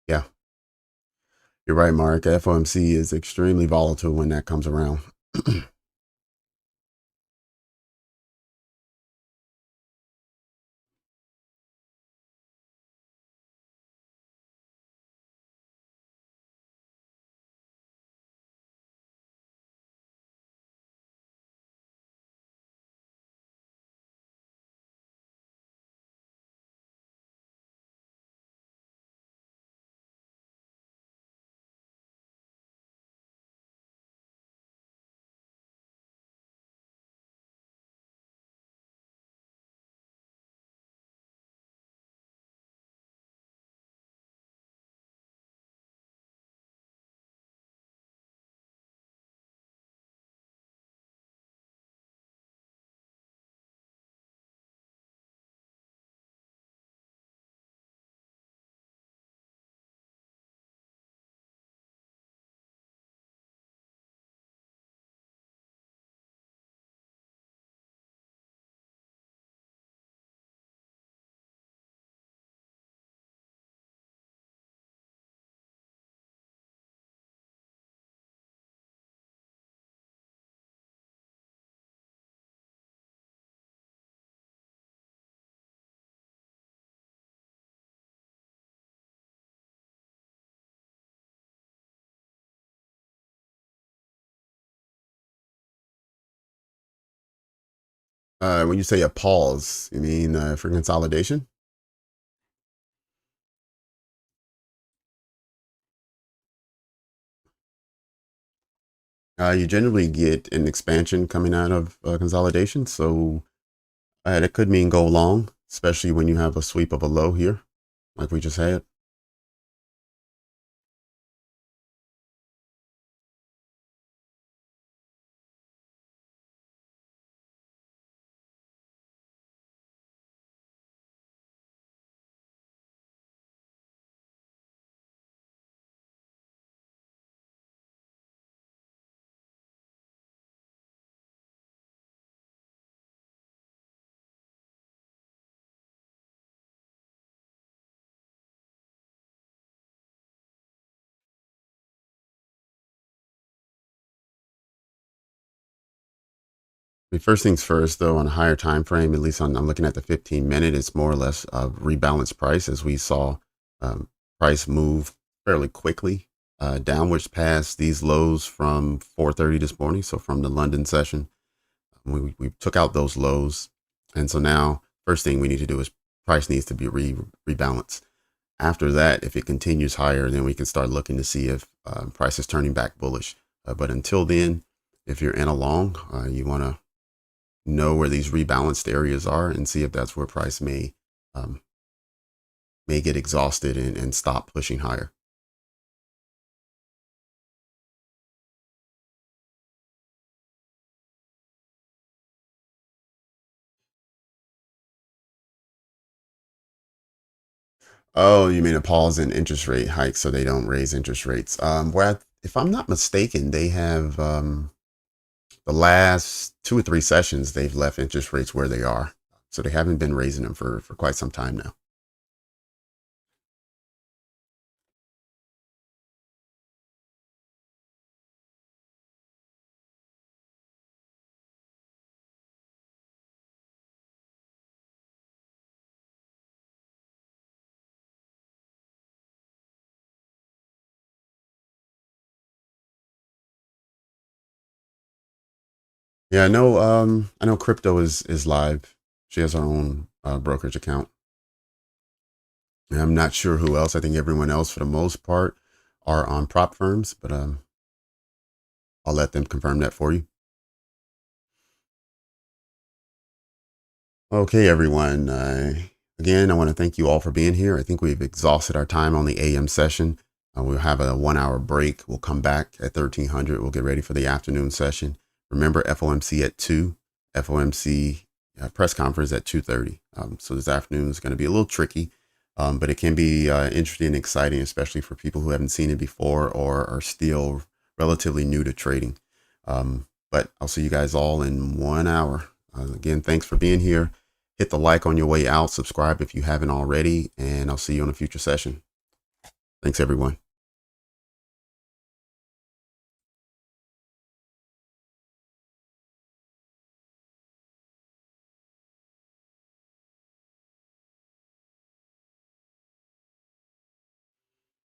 Yeah, you're right, Mark. FOMC is extremely volatile when that comes around. When you say a pause, you mean for consolidation? You generally get an expansion coming out of consolidation. So that could mean go long, especially when you have a sweep of a low here, like we just had. First things first, though, on a higher time frame, at least I'm looking at the 15-minute, it's more or less a rebalanced price as we saw um, price move fairly quickly downwards past these lows from 4:30 this morning. So from the London session, we took out those lows, and so now first thing we need to do is price needs to be rebalanced. After that, if it continues higher, then we can start looking to see if price is turning back bullish. But until then, if you're in a long, you want to know where these rebalanced areas are and see if that's where price um, may get exhausted and stop pushing higher. Oh, you mean a pause in interest rate hikes so they don't raise interest rates? Where if I'm not mistaken, they have the last 2 or 3 sessions they've left interest rates where they are, so they haven't been raising them for quite some time now. Yeah, I know crypto is live. She has her own brokerage account. And I'm not sure who else. I think everyone else, for the most part, are on prop firms, but I'll let them confirm that for you. Okay, everyone. Again, I want to thank you all for being here. I think we've exhausted our time on the AM session. We'll have a 1 hour break. We'll come back at 1300. We'll get ready for the afternoon session. Remember, FOMC at 2, FOMC press conference at 2:30. So this afternoon is going to be a little tricky, but it can be interesting and exciting, especially for people who haven't seen it before or are still relatively new to trading. But I'll see you guys all in 1 hour. Again, thanks for being here. Hit the like on your way out. Subscribe if you haven't already, and I'll see you on a future session. Thanks, everyone.